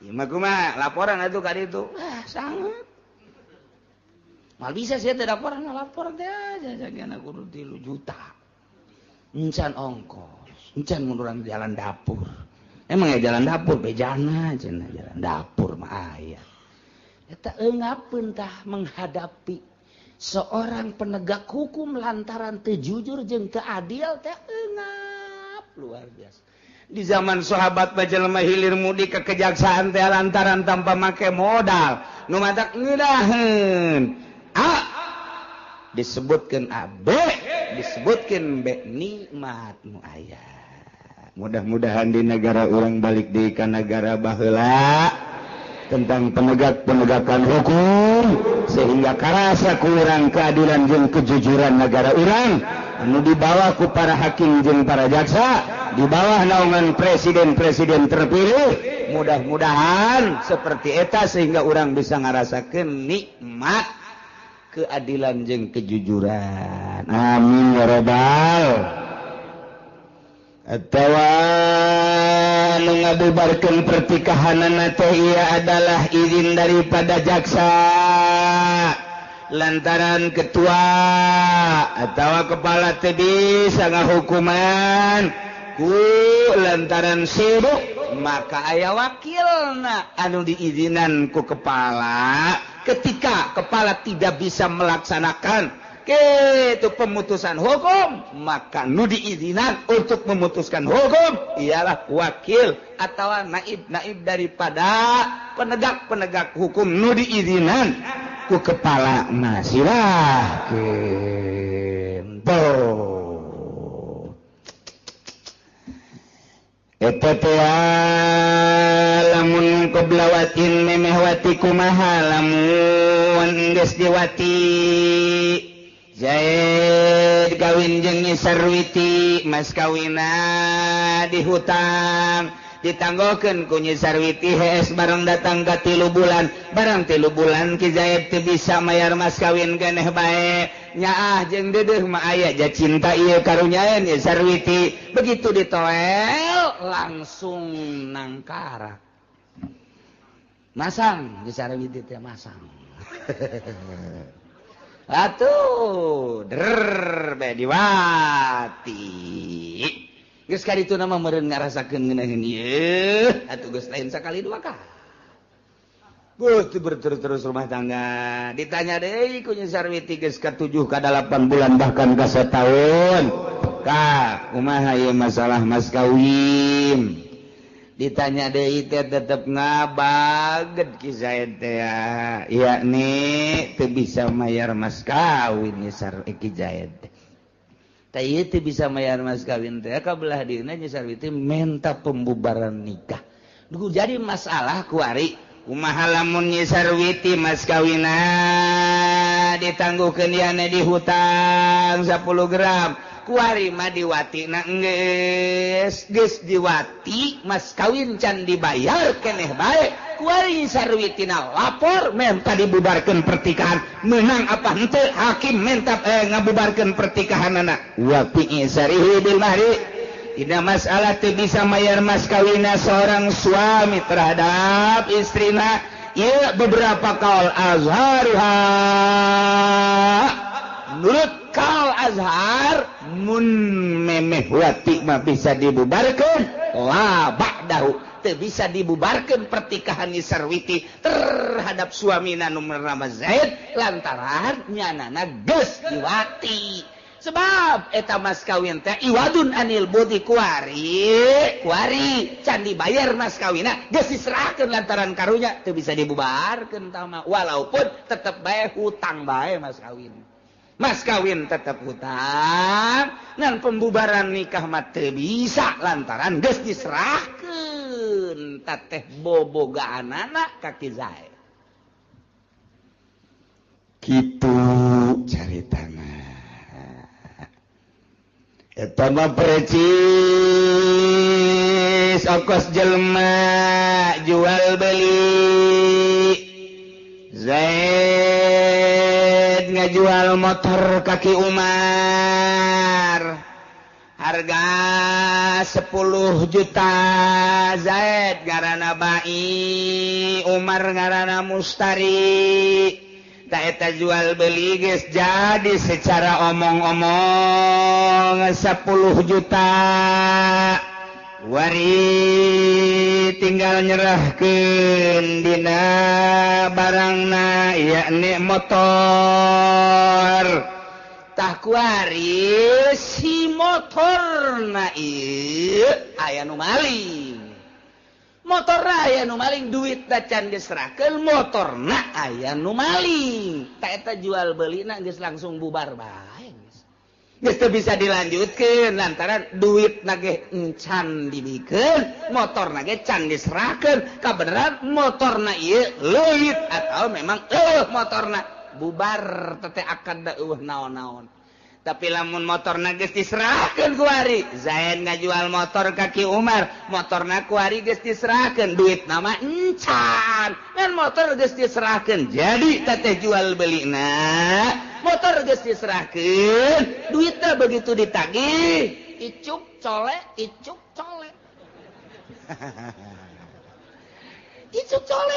ieu mah kumaha laporan atuh ka ditu sangat mal bisa sih teh laporan teh aja jagana kudu 3 juta. Encan ongkos, encan munduran jalan dapur. Emang ya jalan dapur bejana cenah jalan dapur mah aya. Eta eungapeun tah menghadapi seorang penegak hukum lantaran teu jujur jeung teu adil teh eungap luar biasa. Di zaman sahabat bajelema hilir mudik ke kejaksaan teh lantaran tanpa make modal. Nu matak ngeudaheun A disebutkan A B disebutkan B nikmat nu aya mudah-mudahan di negara orang balik di ka negara baheula tentang penegakan hukum sehingga karasa ku urang keadilan jeung kejujuran negara urang anu dibawa ku para hakim jeung para jaksa di bawah naungan presiden-presiden terpilih mudah-mudahan seperti eta sehingga urang bisa ngarasakeun nikmat keadilan jeung kejujuran amin ya rabbal atawa anu ngabubarkeun pertikahanana teh ieu adalah izin daripada jaksa lantaran ketua atawa kepala teh bisa ngahukuman ku lantaran sibuk maka aya wakilna anu diizinan ku kepala ketika kepala tidak bisa melaksanakan itu pemutusan hukum maka nu diizinan untuk memutuskan hukum ialah wakil atau naib daripada penegak hukum nu diizinan ku kepala silahkeun eta teh lamun qoblawatin memehwati kumaha lamun geus diwati jae kawin jeung Nyi Sarwiti mas kawina di hutang ditanggokeun ku Nyi Sarwiti hees bareng datang ka 3 bulan barang 3 bulan Ki Zaid teu bisa mayar mas kawin keneh bae nyaah jeung deudeuh mah aya ja cinta ieu karunyaeun Nyi Sarwiti begitu ditoel langsung nangkara masang Nyi Sarwiti teh masang atuh der be diwati geus kadituna mah meureun ngarasakeun ngeunaheun ieu atuh geus lain sakali 2 kali berterus-terus rumah tangga ditanya deh ku Nyi Sarwiti geus ka 7 ka 8 bulan bahkan ka setahun ka kumaha ieu masalah mas kawin ditanya deui teh tetep ngabaget Ki Zaid teh ya nih teu bisa mayar mas kawin Nyi Sarwiti Ki Zaid teh ieu teu bisa mayar mas kawin teh kabelah dieuna Nyi Sarwiti minta pembubaran nikah duh jadi masalah kuari kumaha lamun Nyi Sarwiti mas kawina ditangguhkeun diana di hutang 10 gram kuari mah diwatina geus diwati mas kawin can dibayar keneh bae kuari Nyi Sarwitina lapor minta dibubarkeun pertikahan menang apa henteu hakim minta ngabubarkeun pertikahanana wa fi sarihi bil mahri tidak masalah teu bisa mayar mas kawina seorang suami terhadap istrina ieu beberapa kaul azharha menurut kaul azhar mun memeh wati mah bisa dibubarkeun la ba'dahu teu bisa dibubarkeun pertikahan Nyi Sarwiti terhadap suamina nu bernama Zaid lantaran nyanana geus diwati sebab eta mas kawin teh iwadun anil budi kuari can dibayar mas kawina geus diserahkeun lantaran karunya teu bisa dibubarkeun tama walaupun tetep bae hutang bae mas kawin tetep hutang ngan pembubaran nikah mah teu bisa lantaran geus diserahkeun tateh bobogaanana ka Ki Zaid kitu caritana. Eta mah precis ongkos jelema jual beli Zaid ngajual motor kaki Umar harga 10 juta Zaid ngaranna Bai Umar ngaranna Mustari tak eta jual beli geus jadi secara omong-omong 10 juta wari tinggal nyerahkeun dina barangna yakni motor tah kuari si motorna ieu aya nu maling motorna aya nu maling duit can diserahkeun motorna aya nu maling tak eta jual beulina geus langsung bubar bae geus teu bisa dilanjutkeun lantaran duitna ge encan dibikeun motorna ge can diserahkeun kabeneran motorna ieu leuwit atau memang motorna bubar teh akan da naon-naon tapi lamun motorna geus diserahkeun ku ari Zaid ngajual motor kaki Umar motorna ku ari geus diserahkeun duitna mah encan ngan motor geus diserahkeun jadi teteh jual belina motor geus diserahkeun duitna begitu ditagih icuk cole icuk cole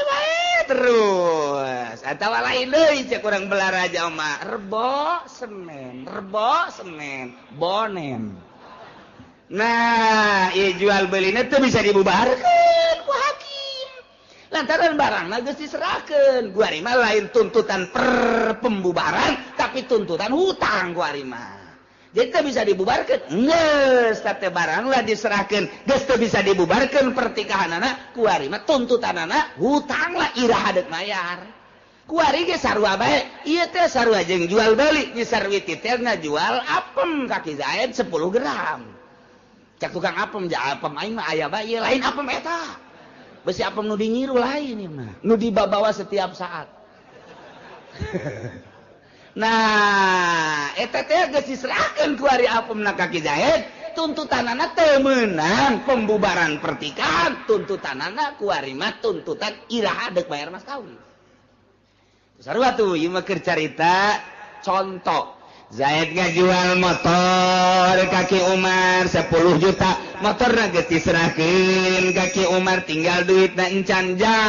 bae terus atawa lain deui cek urang Balaraja mah rebo semen bonen nah ieu jual beulina teu bisa dibubarkeun ku hakim lantaran barangna geus diserahkeun ku ari mah lain tuntutan per pembubaran tapi tuntutan hutang ku ari mah jadi teu bisa dibubarkeun geus teh barang lah diserahkeun geus teu bisa dibubarkeun pertikahanana ku ari mah tuntutanana hutang lah iraha deuk mayar ku ari ge sarua bae ieu teh sarua jeung jual beli Nyi Sarwiti teh ngajual apem kaki Zaid 10 gram cak tukang apem ja apem aing mah aya bae ieu lain apem eta besi apem nu dingiru lain ieu mah nu dibawa setiap saat nah eta teh geus diserahkeun ku ari apemna ka Ki Zaid tuntutanana teu meunang pembubaran pertikahan tuntutanana ku ari mah tuntutan iraha deuk bayar mas kawin sarua tuh ieu mah keur carita contoh Zaid ngajual motor kaki Umar 10 juta motorna geus diserahkeun kaki Umar tinggal duitna encan ja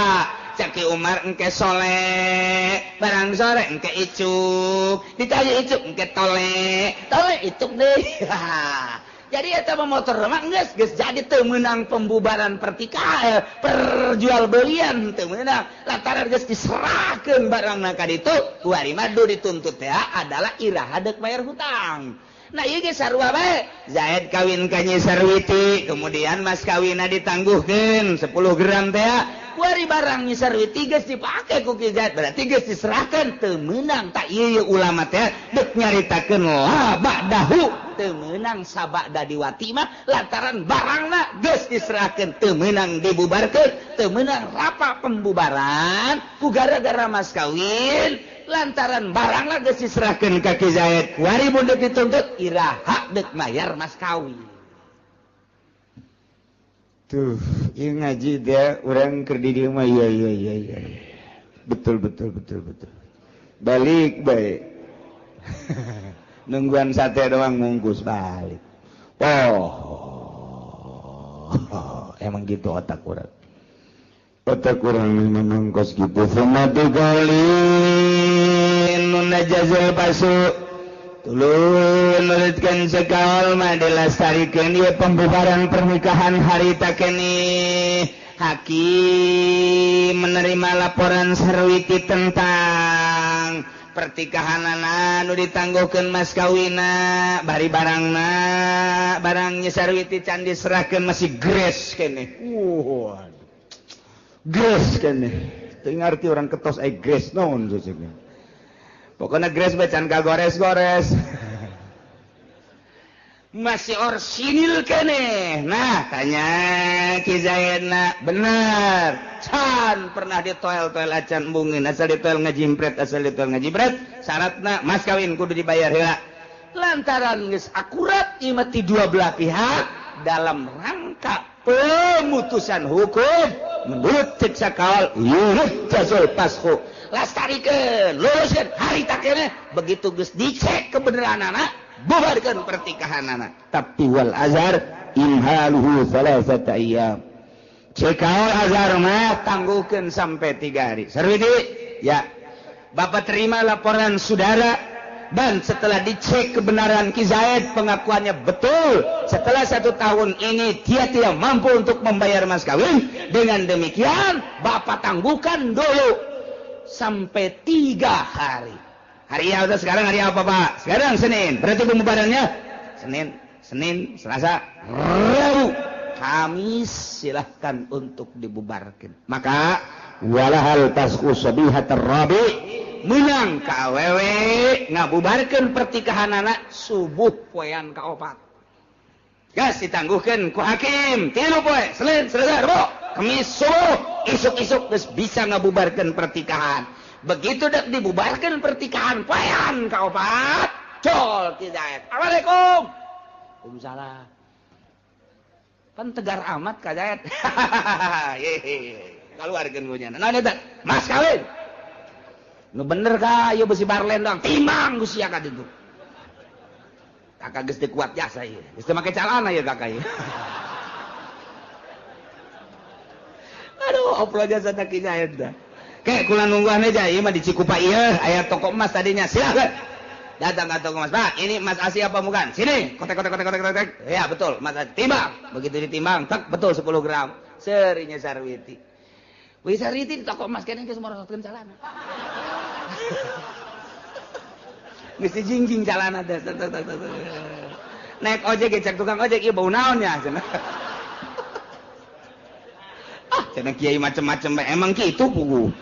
Caki Umar engke soleh barang sore engke icuk ditanya icuk engke tole icuk deh jadi eta motor mah geus jadi teu meunang pembubaran pertikahan perjual belian teu meunang lantaran geus diserahkeun barangna ka ditu kuari mah dituntut teh adalah iraha deuk bayar hutang. Nah ieu ge sarua bae Zaid kawin ka Nyi Sarwiti kemudian mas kawinna ditangguhkeun 10 gram teh kuari barang Nyi Sarwiti geus dipake ku Ki Zaid berarti geus diserahkeun teu meunang tak ieu ulama teh deuk nyaritakeun labadahu teu meunang sabada diwati mah lantaran barangna geus diserahkeun teu meunang dibubarkeun teu meunang rapa pembubaran ku gara-gara mas kawin lantaran barangna geus diserahkeun ka Ki Zaid kuari mun deuk dituntut iraha deuk mayar mas kawin. Tuh ieu ngaji dia urang keur di dieu mah iya betul balik bae nungguan sate doang mungkus balik. Emang gitu otak urang memang kos gitu famadu galin nunajazul pasu tulun nuliskan sekal mah dilastarikan dia pembubaran pernikahan harita kene hakim menerima laporan Sarwiti tentang pertikahanana nu ditangguhkeun mas kawina bari barangnya Sarwiti can diserahkeun masih gres kene gres kene teu ngarti orang ketos gres naon sesegna pokoknya gres bacan kagores-gores masih orsinil kene. Nah tanya Ki Zaidna bener can pernah ditoel-toel acan embungin asal ditoel ngajimpret syaratna mas kawin kudu dibayar heula lantaran geus akurat ieu mah ti dua belah pihak dalam rangka pemutusan hukum menurut cek sakal yujazul pasku lastarikeun luruskeun harita keneh begitu geus dicek kebenaranana bubarkeun pertikahanana tapi wal azhar imhaluhu salasata ayyam cekal azhar mah tangguhkeun sampai 3 hari. Sarwiti ya Bapak terima laporan saudara dan setelah dicek kebenaran Ki Zaid pengakuannya betul setelah 1 tahun ini dia tidak mampu untuk membayar mas kawin dengan demikian Bapak tangguhkan dulu sampai 3 hari. Hari apa sekarang hari apa Pak? Sekarang Senin berarti pembubarannya Senin Selasa Rabu Kamis silahkan untuk dibubarkan maka walahal tasku sabihat rabi menang ka awewe ngabubarkeun pertikahan anak subuh poean kaopat gas ditangguhkeun ku hakim 3 poe Senin Selasa Rabu Kamis subuh isuk-isuk geus bisa ngabubarkeun pertikahan begitu dak dibubarkeun pertikahan poean kaopat col Ki Zaid Assalamualaikum Waalaikumsalam kan tegar amat Ka Zaid kaluarkeun gunjana naon eta mas kawin nu bener ka ieu besi barlen doang timbang geus sia ka ditu kakak geus teu kuat jasa ieu geus teu make calana ieu kakak ieu aduh oplo jasa Ki Zaid dah kek kula nungguan aja ieu mah di Cikupa ieu aya toko emas tadinya silakan datang ke toko emas Pak ini Mas Asi apa bukan sini kotek ya betul Mas Asi timbang begitu ditimbang tak betul 10 gram serinya Sarwiti wih Sarwiti di toko emas kene geus morosotkeun calana geus dijingjing calana teh naik ojek ge cek tukang ojek ieu bau naon nya cenah cenah kiai macem-macem emang kitu pugu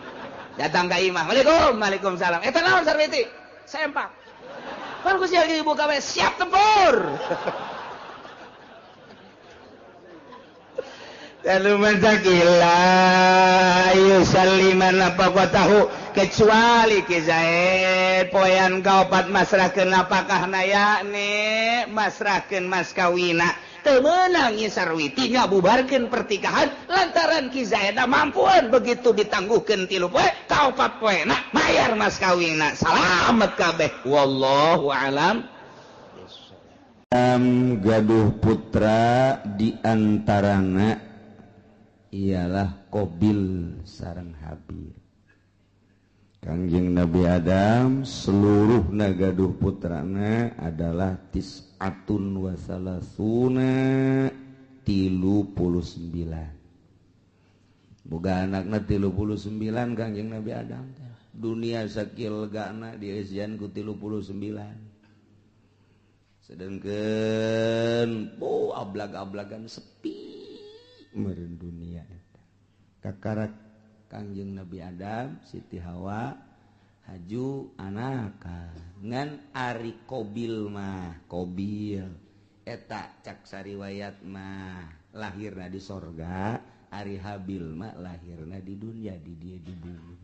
datang ka imah Waalaikumsalam eta naon Sarwiti sempak kan ku sia ibu kawe siap tempur lalu menzakilah yusalliman apa kau tahu kecuali Ki Zaid poean kaopat masrahkeun apakah yakni masrahkeun mas kawina teu meunang Nyi Sarwiti ngabubarkeun pertikahan lantaran Ki Zaid mampuan begitu ditangguhkeun 3 poe kaopat poena mayar mas kawina salamet kabeh wallahu alam gaduh putra di antarana ialah Qabil sareng Habil Kangjeng Nabi Adam seluruh nagaduh putrana adalah tis'atun wa salasuna 39. Boga anakna 39 Kangjeng Nabi Adam. Dunia sakil legana dieusian ku 39. Sedengkeun ablag-ablagan sepi meureun dunia eta. Kakarak Kangjeng Nabi Adam, Siti Hawa, haju anak ngan ari Qabil mah, Qabil eta cak sariwayat mah lahirna di sorga, ari Habil mah lahirna di dunia di dia di bumi.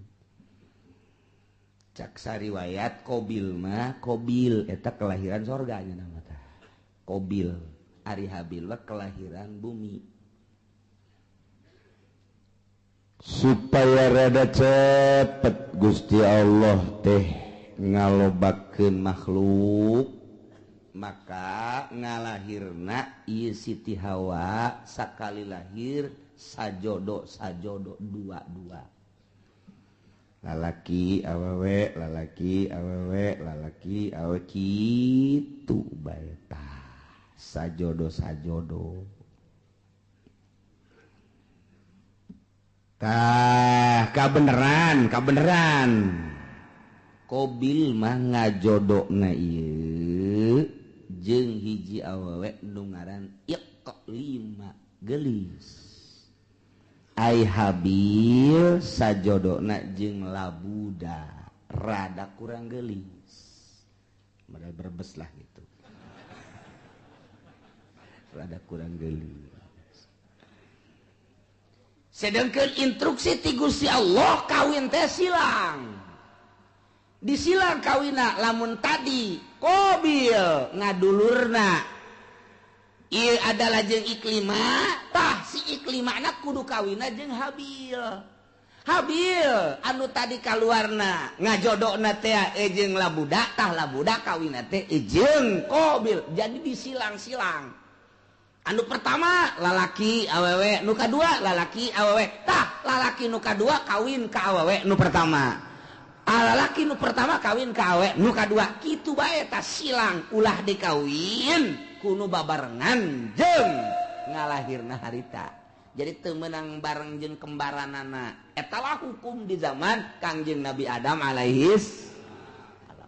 Cak sariwayat Qabil mah, Qabil eta kelahiran sorga nya nama tah. Qabil, ari Habil mah kelahiran bumi. Supaya rada cepet Gusti Allah teh ngalobakeun makhluk, maka ngalahirna ieu Siti Hawa sakali lahir sajodo dua-dua. Lalaki awewe, lalaki awewe, lalaki awewe kitu bae tah. Sajodo. Tah kabeneran Qabil mah ngajodokna ieu jeung hiji awewe nu ngaran Iqlima gelis. Ai Habil sajodona jeung Labuda rada kurang gelis. Modal berbes lah gitu. Rada kurang gelis. Sedangkan instruksi ti Gusti Allah kawin teh silang. Disilang kawina lamun tadi Qabil ngadulurna ieu adalah jeung Iklima, tah si Iklimana kudu kawina jeung Habil. Habil anu tadi kaluarna ngajodokna teh jeung Labuda, tah Labuda kawina teh jeung Qabil. Jadi disilang-silang. Anu pertama lalaki awewe, nu kadua lalaki awewe. Tah lalaki nu kadua kawin ka awewe nu pertama. Lalaki nu pertama kawin ka awewe nu kadua. Kitu bae tah silang ulah dikawin kudu babarengan jeung ngalahirna harita. Jadi teu meunang bareng jeung kembaranana. Eta lah hukum di zaman Kangjeng Nabi Adam alaihis.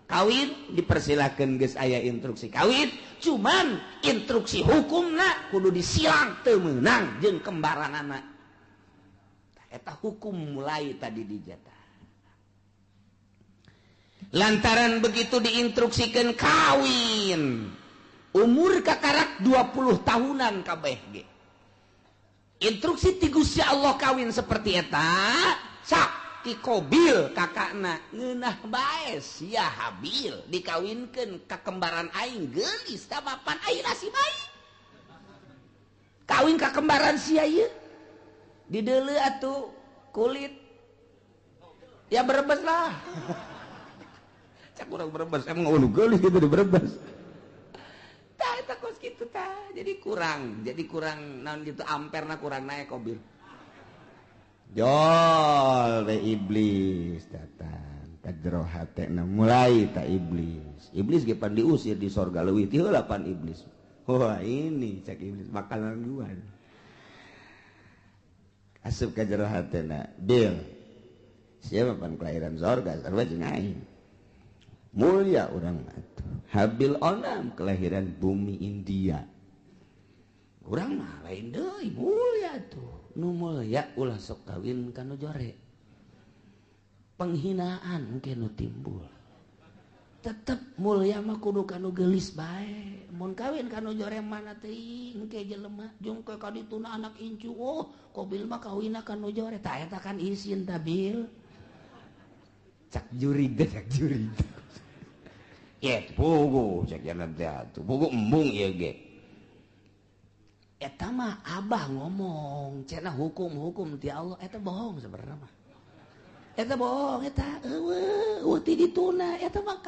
Kawin dipersilakan geus aya instruksi kawin, cuman instruksi hukumna kudu disilang teu meunang jeung kembaranana. Eta hukum mulai tadi dijata. Lantaran begitu diinstruksikan kawin, umur kakarak 20 tahunan kabeh ge. Instruksi ti Gusti Allah kawin seperti eta, sak ti Qabil kakakna ngeunah bae sia Habil dikawinkeun ka kembaran aing geulis da bapan aing nasi bae. Kawin ka kembaran sia ieu dideuleu atuh kulit ya berebes lah. Cak urang berebes emang anu geulis gitu di berebes. Tah eta kos kitu tah jadi kurang naon gitu amperna kurang naik Qabil. Jol we iblis datang ka jero hatena mulai ta iblis ge pan diusir di sorga leuwih ti heula pan iblis. Wah ini cak iblis bakalan jual asup ka jero hatena bil siapa pan kelahiran sorga sarua jeung aing mulia urang atuh. Habil onam kelahiran bumi India urang mah lain deui mulia tuh. Nu mulia ulah sok kawin kanu jore. Penghinaan engke nu timbul. Tetep mulia mah kudu kanu geulis bae. Mun kawin kanu jore mana teuing engke jelema jungke ka dituna anak incu. Oh, Qabil mah kawinna kanu jore. Tah eta kan isin tah Bil. Cak juri. Ye pugu cak jalan teh atuh. Pugu embung ieu ge. Eta mah abah ngomong cenah hukum ti Allah eta bohong sebenarnya mah. Eta bohong eta eueuh ti dituna eta mah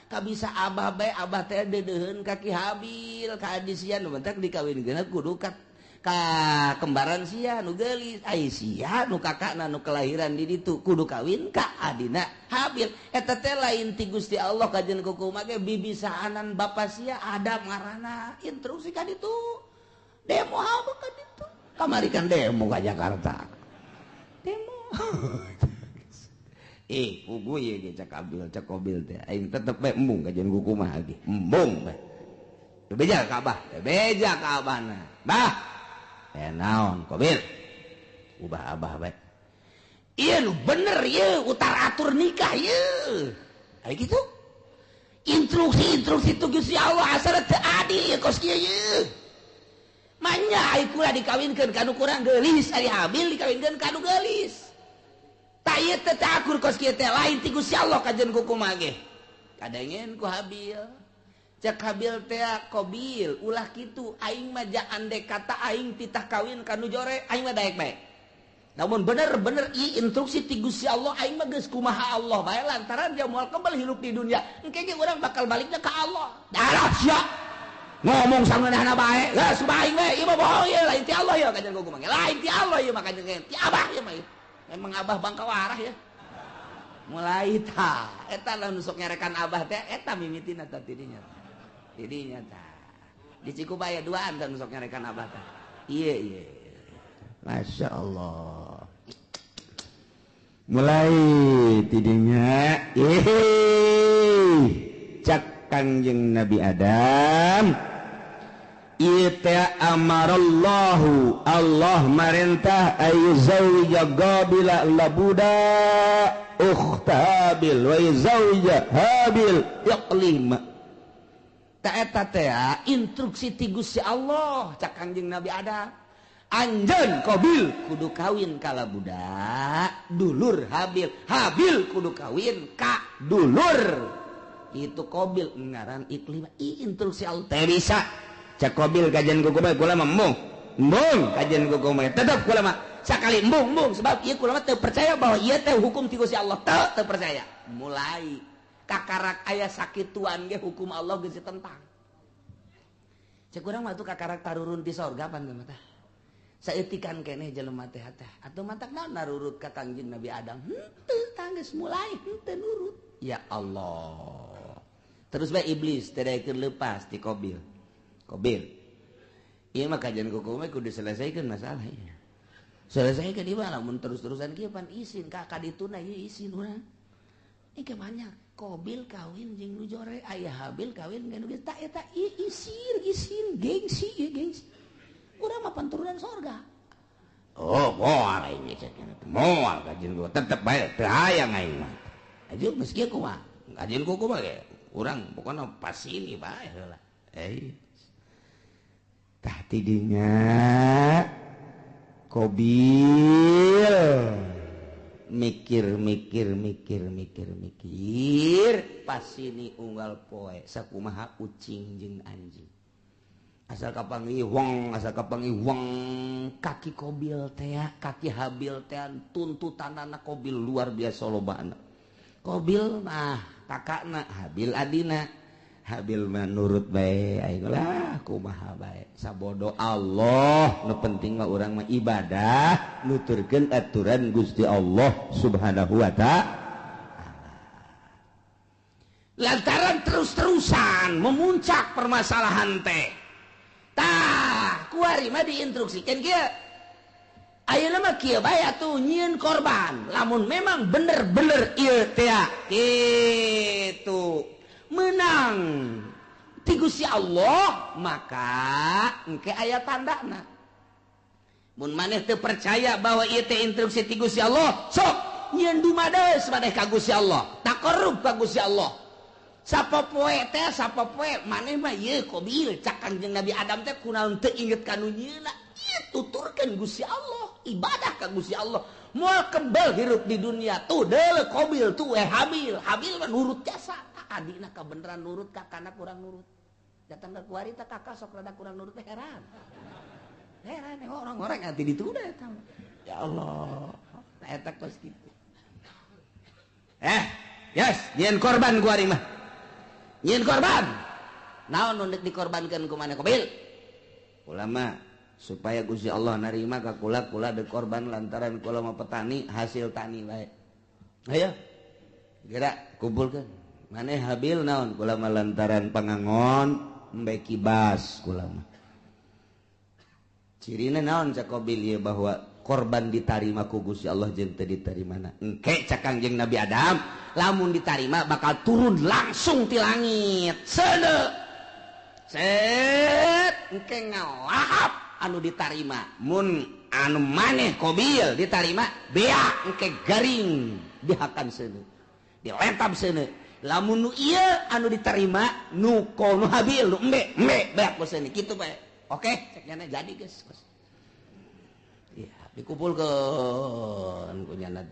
kabisa abah bae abah teh dedeuheun ka Ki Habil ka adisian mentak dikawinkeun kudu ka kembaran sia nu geulis sia nu kakakna nu kelahiran di ditu kudu kawin ka adina Habil eta teh lain ti Gusti Allah kajen kukumaha ge bibisaanan bapa sia Adam ngaranna instruksi ka ditu demo hawa ka ditu kamari kan demo ka Jakarta demo pugu ye ge cak Kobil teh aing tetep bae embung kajen kukumaha ge embung bae beja ka abahna bah naon Kobil ubah abah baik iya lu bener ya utar atur nikah ya kayak gitu instruksi itu Gusti Allah asal teu adil ya kos kieu ya manya ai kula dikawinkeun kanu kurang geulis ari Habil dikawinkeun kanu geulis ta ieu teh akur kos kieu teh lain ti Gusti Allah kajen kukumaha ge kadengen ku Habil cek Habil teh Kobil ulah kitu aing mah andai kata aing titah kawin kanu jore aing mah daek bae namun bener-bener ieu instruksi ti Gusti Allah aing mah geus kumaha Allah bae lantaran dia moal kembali hidup di dunia engke ge urang bakal baliknya ka Allah darah sia ngomong sangeunahna bae geus bae ieu mah bohong ieu lain ti Allah ya kajen kumaha lain ti Allah ieu mah kajen ti Abah ieu mah memang Abah bangka warah ya mulai tah eta lamun sok ngerekan Abah teh eta mimitina tah tidinya tah di Cikubaya duaan dan sok nyarekan Abah tah iya Masya Allah mulai tidinya cak Kangjeng Nabi Adam ita amarallahu Allah marintah ayyuzawija Qabila labuda ukhtabil wa yuzawija Habil yaqlima tak eta teh instruksi ti Gusti Allah cak Kangjeng Nabi Adam anjeun Qabil kudu kawin ka budak dulur Habil kudu kawin ka dulur itu Qabil ngaran iklim instruksi Allah teh bisa cak Qabil kajian kukumaha kula mah embung kajian kukumaha tetep kula mah sakali embung sebab ieu kula mah teu percaya bahwa ieu teh hukum ti Gusti Allah teu percaya mulai kakarak ayah sakituan ge hukum Allah geus ditentang. Cek urang mah tuh kakarak tarurun di sorga pan mah tah. Saeutikan keneh jelema teh tah. Atuh mantak naon narurut ka Kangjeng Nabi Adam. Henteu tanggeus mulai henteu nurut. Ya Allah. Terus bae iblis tadaikeun leupas ti Qabil. Ieu mah kajian kukumaha kudu selesaikeun masalah ieu. Selesaikeun di mana mun terus-terusan kieu pan izin ka kadituna ieu izin urang. Ini banyak Qabil kawin jeung nu jore aya Habil kawin jeung nu tak eta isin gengsi urang mah panturunan sorga oh moal ini moal kajian gua tetep bae teu hayang aing mah aja geus kieu kumaha kajian kumaha ge urang pokona pas ini bae heula tah tidinya Qabil mikir pas ini unggal poe sakumaha ucing jeung anjing asal kapangiwang kaki Qabil teh kaki Habil teh tuntutanana Qabil luar biasa lobana Qabil mah kakakna Habil adina Habil mah nurut bae aing lah kumaha bae sabodo Allah nu penting mah urang mah ibadah nuturkeun aturan Gusti Allah Subhanahu wa ta'ala lantaran terus-terusan memuncak permasalahan teh tah kuari mah diinstruksikan kieu ayeuna mah kieu bae atuh nyieun korban lamun memang bener-bener ieu teh kitu menang ti Gusti Allah maka engke aya tandana mun maneh teu percaya bahwa ieu teh instruksi ti Gusti Allah sok nyieun dumadeus maneh ka Gusti Allah taqarrub ka Gusti Allah sapopoe maneh mah ieu Qabil cak Kangjeng Nabi Adam teh kunaon teu inget kanu nyieunna ieu tuturkeun Gusti Allah ibadah ka Gusti Allah moal kebal hirup di dunia tuh deuleu Qabil tuh Habil mah nurut jasa adina kabeneran nurut kakana kurang nurut datang ke kuari tak kakak sok rada kurang nurut heran orang-orang nanti dituda eta ya Allah eta kos kitu yes nyieun korban kuari mah nyieun korban naon nu dikorbankeun ku maneh Qabil ulama supaya Gusti Allah narima ka kula de korban lantaran kula mah petani hasil tani bae. Ayo gerak kumpulkeun maneh Habil naon kula mah lantaran pangangon embe kibas kula mah cirina naon cak Qabil ieu bahwa korban ditarima ku Gusti Allah jeung teu ditarimana engke cak Kangjeng Nabi Adam lamun ditarima bakal turun langsung ti langit seuneu set engke ngalahap anu ditarima mun anu maneh Qabil ditarima bea engke garing dihakan seuneu dilentab seuneu lamun nu ieu anu ditarima nu kono Habil nu embe beak seuneu kitu bae oke cek nya jadi geus ya dikumpulkeun kunyana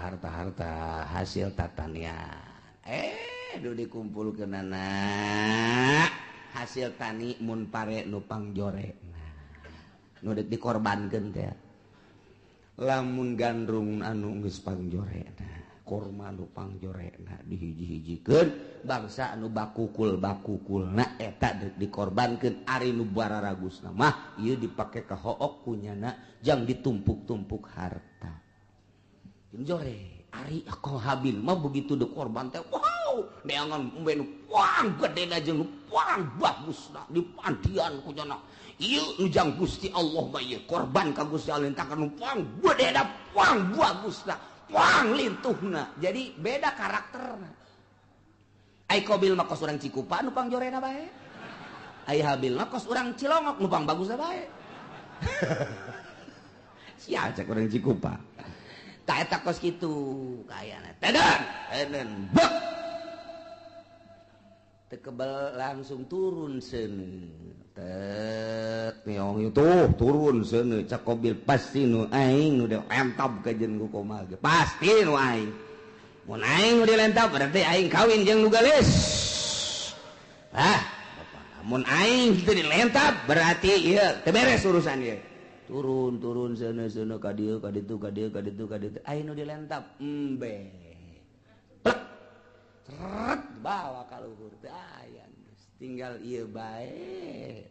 harta-harta hasil tatanian du dikumpulkeunana hasil tani mun pare nu pangjore nu dikorbankeun teh lamun gandrung anu geus pangjorena kurma nu pangjorena dihiji-hijikeun bangsa anu bakukulna eta dikorbankeun ari nu bararagusna mah ieu dipake ka hook kunyana jang ditumpuk-tumpuk harta jore ari ka Habil mah begitu dikorban teh wow neangan umbe nu puang gedena jeung nu puang bagusna dipandian kunyana ieu nu jang Gusti Allah mah ieu korban ka Gusti Allah entakan nu puang gedena puang bagusna puang lintuhna jadi beda karakterna ai Qabil mah kos urang Cikupa nu pangjorena bae ai Habil mah kos urang Cilongok nu pang bagusna bae sia cak urang Cikupa ta eta kos kitu kayana teden bek teu kebal langsung turun seuneu tet neong itu turun seuneu cak Qabil pasti nu aing nu dilentab ka jeung ku kumaha ge pasti nu aing mun aing nu dilentab berarti aing kawin jeung nu gelis mun aing kitu dilentab berarti ieu teu beres urusan ieu turun seuneu ka dieu ka ditu aing nu dilentab embe plek ceret bawa ka luhur teh aya tinggal ieu bae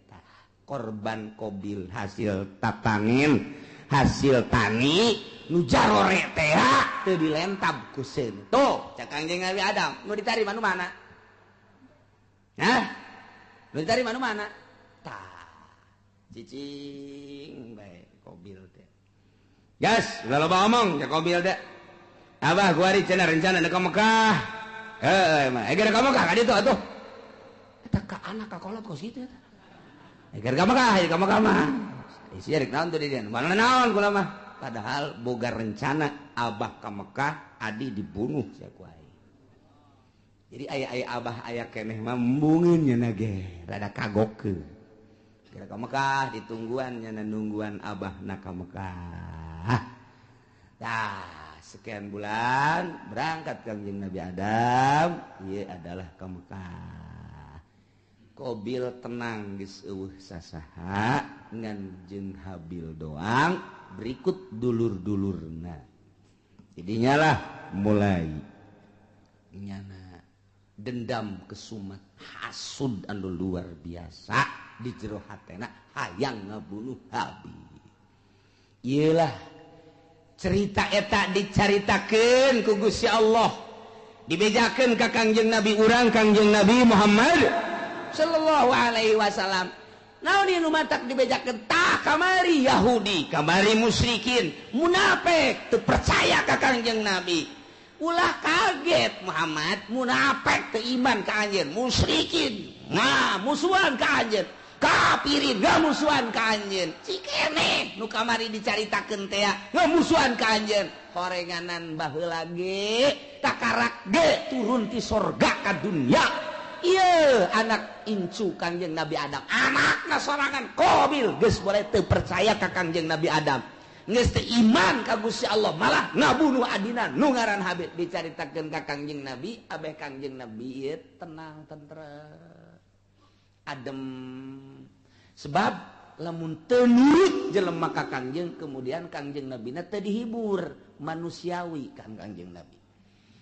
korban Qabil hasil tatangin hasil tani nu jarore teh teu dilentab ku seuneu tuh cak Kangjeng Nabi Adam nu ditarima nu mana hah nu ditarima nu mana tah cicing bae Qabil teh gas udah loba omong cak Qabil teh abah gua ari cenah rencana ka Mekah mah eger ka Mekah ka ditu atuh eta ka anak ka kolot kos kitu eta eger ka Mekah mah isi rek naon tuh di dieu mana naon kula mah padahal boga rencana abah ka Mekah adi dibunuh sia ku aing jadi aya abah aya keneh mah embungeun nya ge rada kagokeun kira ka Mekah ditungguan nya nungguan abah na ka Mekah dah sekian bulan berangkat Kangjeng Nabi Adam ieu adalah ka Mekah Qabil tenang geus eueuh sasaha ngan jeung Habil doang berikut dulur-dulurna jadinya lah mulai nyana dendam kesumat hasud anu luar biasa di jero hatena hayang ngabunuh Habil ieu lah cerita eta dicaritakeun ku Gusti Allah dibejakeun ka Kangjeng Nabi urang Kangjeng Nabi Muhammad sallallahu alaihi wasallam naon ieu nu matak dibejakeun tah kamari Yahudi kamari musyrikin munafik teu percaya ka Kangjeng Nabi ulah kaget Muhammad munafik teu iman ka anjeun musyrikin nah musuhan ka anjeun kafirin ngamusuhan ka anjeun cikene nu kamari dicaritakeun teh ngamusuhan ka anjeun horenganan baheula ge takarak ge turun ti sorga ka dunya ieu anak incu Kangjeng Nabi Adam anakna sorangan Qabil geus boleh teu percaya ka Kangjeng Nabi Adam geus teu iman ka Gusti Allah malah ngabunuh adina nu ngaran Habil dicaritakeun ka Kangjeng Nabi abeh Kangjeng Nabi ieu tenang tentrem adem sebab lamun teu nurut jelema ka Kangjeng kemudian Kangjeng Nabi na teu dihibur manusiawi kan Kangjeng Nabi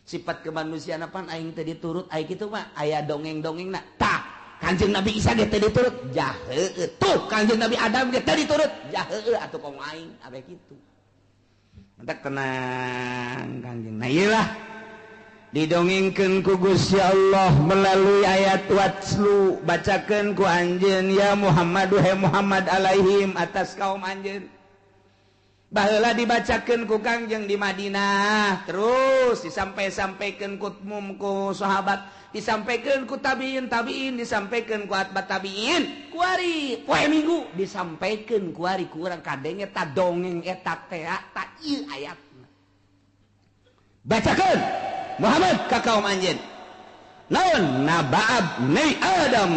sifat kemanusiaan apaan aing teh diturut aing kitu mah aya dongeng-dongengna tah Kanjeng Nabi Isa ge teu diturut jah heueuh tuh Kanjeng Nabi Adam ge teu diturut jah heueuh atuh komo aing abe kitu entek tenang Kanjeng nah ieu lah didongengkeun ku Gusti Allah melalui ayat watslu bacakeun ku anjeun ya Muhammad he Muhammad alaihim atas kaum anjeun baheula dibacakeun ku Kangjeng di Madinah terus disampai-sampaikeun ku umum ku sahabat disampaikan ku tabiin disampaikan ku atbat tabiin kuari poe minggu disampaikan kuari ku urang kadenge ta dongeng eta teh ta ieu ayatna bacakeun Muhammad ka kaum anjeun naon naba'ab Nabi Adam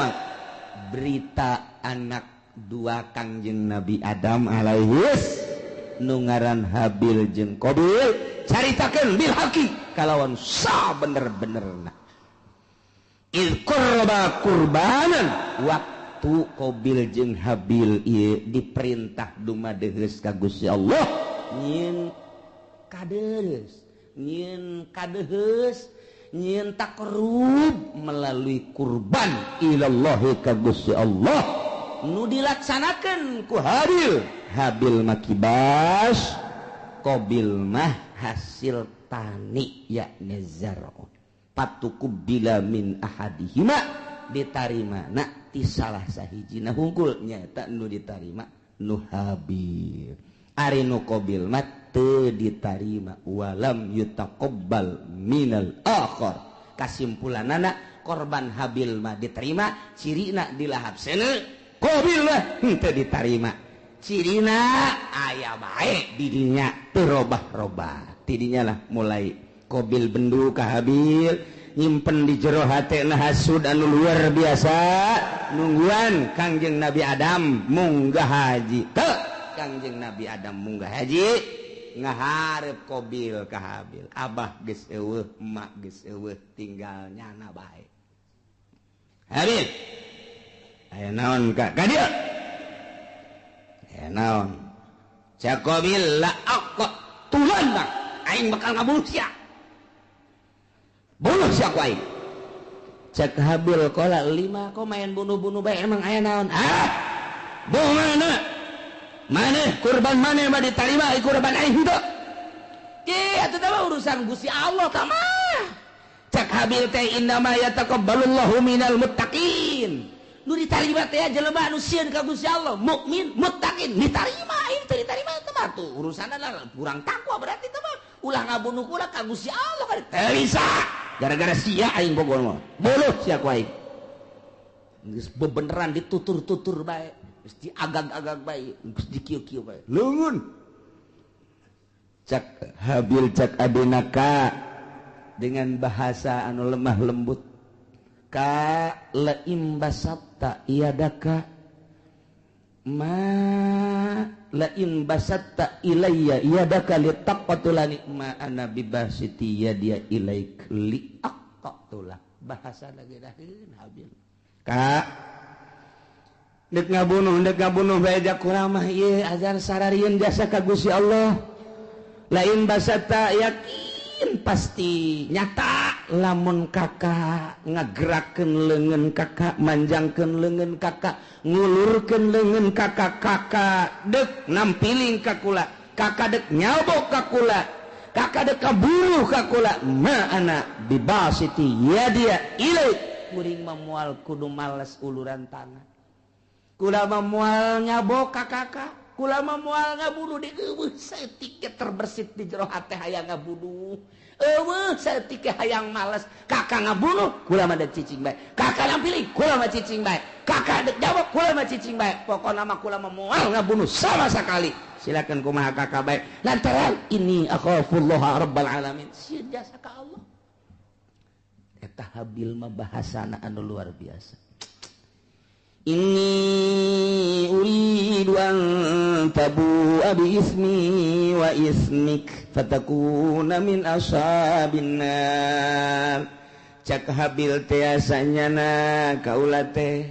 berita anak dua Kangjeng Nabi Adam alaihis nu ngaran Habil jeung Qabil caritakeun bil haqi kalawan sabener-benerna il qurba qurbanan waktu Qabil jeung Habil ieu diperintah dumadeheus ka Gusti Allah nyieun kadeheus nyieun takrub melalui kurban ilallahi ka Gusti Allah nu dilaksanakeun ku Habil makibas Qabil mah hasil tani yakni zar'un patukubila min ahadihima ditarima na ti salah sahijina hungkul nyaeta nu ditarima nu Habil ari nu Qabil mah teu ditarima walam yutaqabbal minal akhar kasimpulanana korban Habil mah diterima cirina dilahap seuneu Qabil mah teu ditarima cirina aya bae di dinya teu robah-robah ti dinya lah mulai Qabil bendu ka Habil nyimpen di jero hatena hasud anu luar biasa nungguan Kangjeng Nabi Adam munggah haji teu Kangjeng Nabi Adam munggah haji ngaharep Qabil ka Habil abah geus eueuh emak geus eueuh tinggal nyana bae Habil aya naon ka dieu aya naon cak Qabil la aqqa tulan bang aing bakal ngabunuh sia bunuh sia ku aing cak Habil qala 5 kok main bunuh-bunuh bae emang aya naon mana kurban mana mah diterima kurban aing henteu ge atuh teh urusan Gusti Allah tah mah cak Habil teh innama yataqabbalullahu minal muttaqin nu ditarima teh jelema anu sieun ka Gusti Allah mukmin muttaqin ditarima aing teh ditarima teh mah tuh urusanna kurang takwa berarti teh mah ulah ngabunuh kula ka Gusti Allah kan teu bisa gara-gara sia aing bogoh mah buluh sia ku aing geus bebeneran ditutur-tutur bae geus diagag-agag bae geus dikieu-kieu bae leungeun cak Habil cak adenaka dengan bahasa anu lemah lembut ka laim basatta iyadaka ma lain basatta ilayya iyadaka litaqatulani ma ana bibasiti yadiya ilaik liaqatulak bahasa lagi daheun Habil ka deuk ngabunuh bae jak urang mah ieu azan sararieun jasa ka Gusti Allah lain basatta yakin pasti nyata lamun kakak ngagerakeun leungeun kakak manjangkeun leungeun kakak ngulurkeun leungeun kakak deuk nampiling ka kula kakak deuk nyabok ka kula kakak deuk kabunuh ka kula ma ana bibasiti yadia ilaik kuring memual kudu males uluran tangan kula memual nyabok ka kakak kula memual ngabunuh di eueuh saeutik terbersit di jero hate hayang ngabunuh eueuh saeutik hayang males kakak ngabunuh kula mah deuk cicing bae kakak nampilih kula mah cicing bae kakak deuk jawab kula mah cicing bae pokona mah kula mah moal ngabunuh sama sekali silakan kumaha kakak bae lantaran ini akhafullah rabbal alamin sieun jasa ka Allah eta Habil mah bahasana anu luar biasa inni uridu an tabu'a bi ismi wa ismik fatakuna min ashabin nar cak Habil teh asanyana kaula teh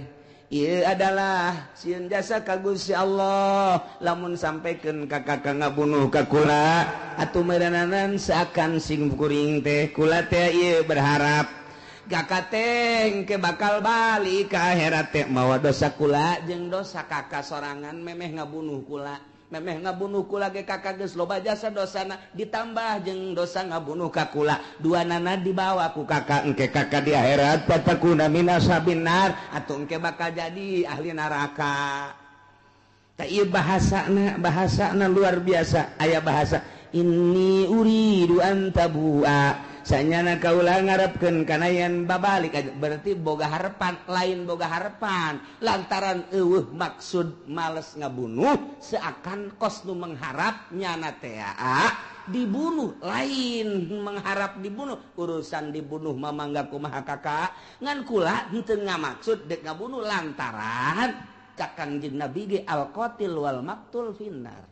ieu adalah sieun jasa ka Gusti Allah lamun sampekeun ka kakak ngabunuh ka kula atuh meureunanan seakan sing kuring teh kula teh ieu berharap Kakateng ke bakal balik ka akhirat teh mawa dosa kula jeung dosa kakak sorangan memeh ngabunuh kula. Memeh ngabunuh kula ge kakak geus loba jasa dosana ditambah jeung dosa ngabunuh ka kula. Duanana dibawa ku kakak engke kakak di akhirat fatakuna min ashabin nar atuh engke bakal jadi ahli neraka. Tah ieu bahasana luar biasa aya bahasa inni uridu an tabua. Sanyana kaula ngarepkeun kana yen babalik berarti boga harapan lain boga harapan lantaran eueuh maksud males ngabunuh seakan kos nu mengharap nyana teh dibunuh lain mengharap dibunuh urusan dibunuh mamangga kumaha kakak ngan kula henteu ngamaksud dek ngabunuh lantaran Kangjeng Nabi ge al-qatil wal maqtul finnar.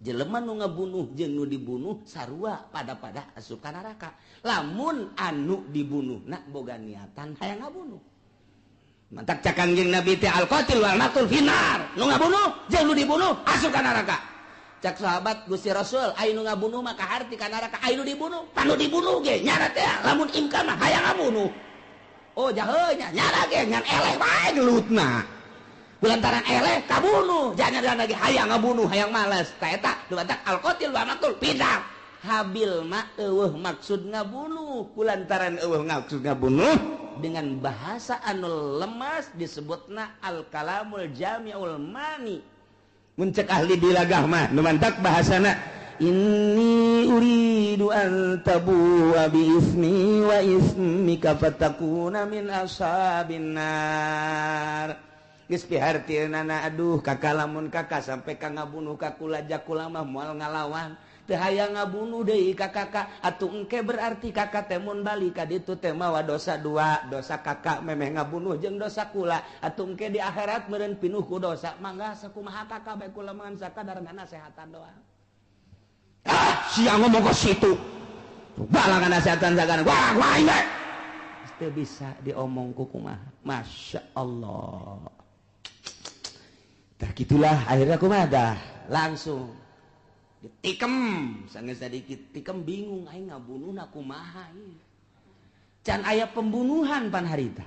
Jelema nu ngabunuh jeung nu dibunuh sarua pada asup ka neraka. Lamun anu dibunuhna boga niatan hayang ngabunuh. Mantak cak Kangjeng Nabi teh al-qatil wal maqtul finnar. Nu ngabunuh jeung nu dibunuh asup ka neraka. Cak sahabat Gusti Rasul, aya nu ngabunuh mah kaharti ka neraka, aya nu dibunuh, panu dibunuh ge nyana teh lamun imkan mah hayang ngabunuh. Oh jaheuh nya nyana ge ngan eleh wae gelutna. Kulantaran eleh kabunuh jangan lagi hayang ngabunuh hayang malas eta dumadak al-qatil wa maqtul pindah habil mah eueuh maksud ngabunuh kulantaran eueuh maksud ngabunuh dengan bahasa anu lemas disebutna al-kalamul jami'ul mani mun cek ahli dilagah mah nu mantak bahasana inni uridu an tabu'a bi ismi wa ismika fatakuna min ashabin nar. Geus pihartieunana aduh kakak lamun kakak sampai ka ngabunuh ka kula jakula mah moal ngalawan teu hayang ngabunuh deui ka kakak atuh engke berarti kakak teh mun balik ka ditu teh mawa dosa dua dosa kakak memeh ngabunuh jeung dosa kula atuh engke di akhirat meureun pinuh ku dosa mangga sakumaha kakak bae kula mangan sakadar nasehatan doang sia ngomong ke situ balangan nasehatan sagana wah ini teu bisa diomong ku kumaha masya Allah. Tah gitulah akhirnya kumaha dah langsung ditikem sanggeus sadikit tikem bingung aing ngabunuhna kumaha ieu. Can aya pembunuhan pan harita.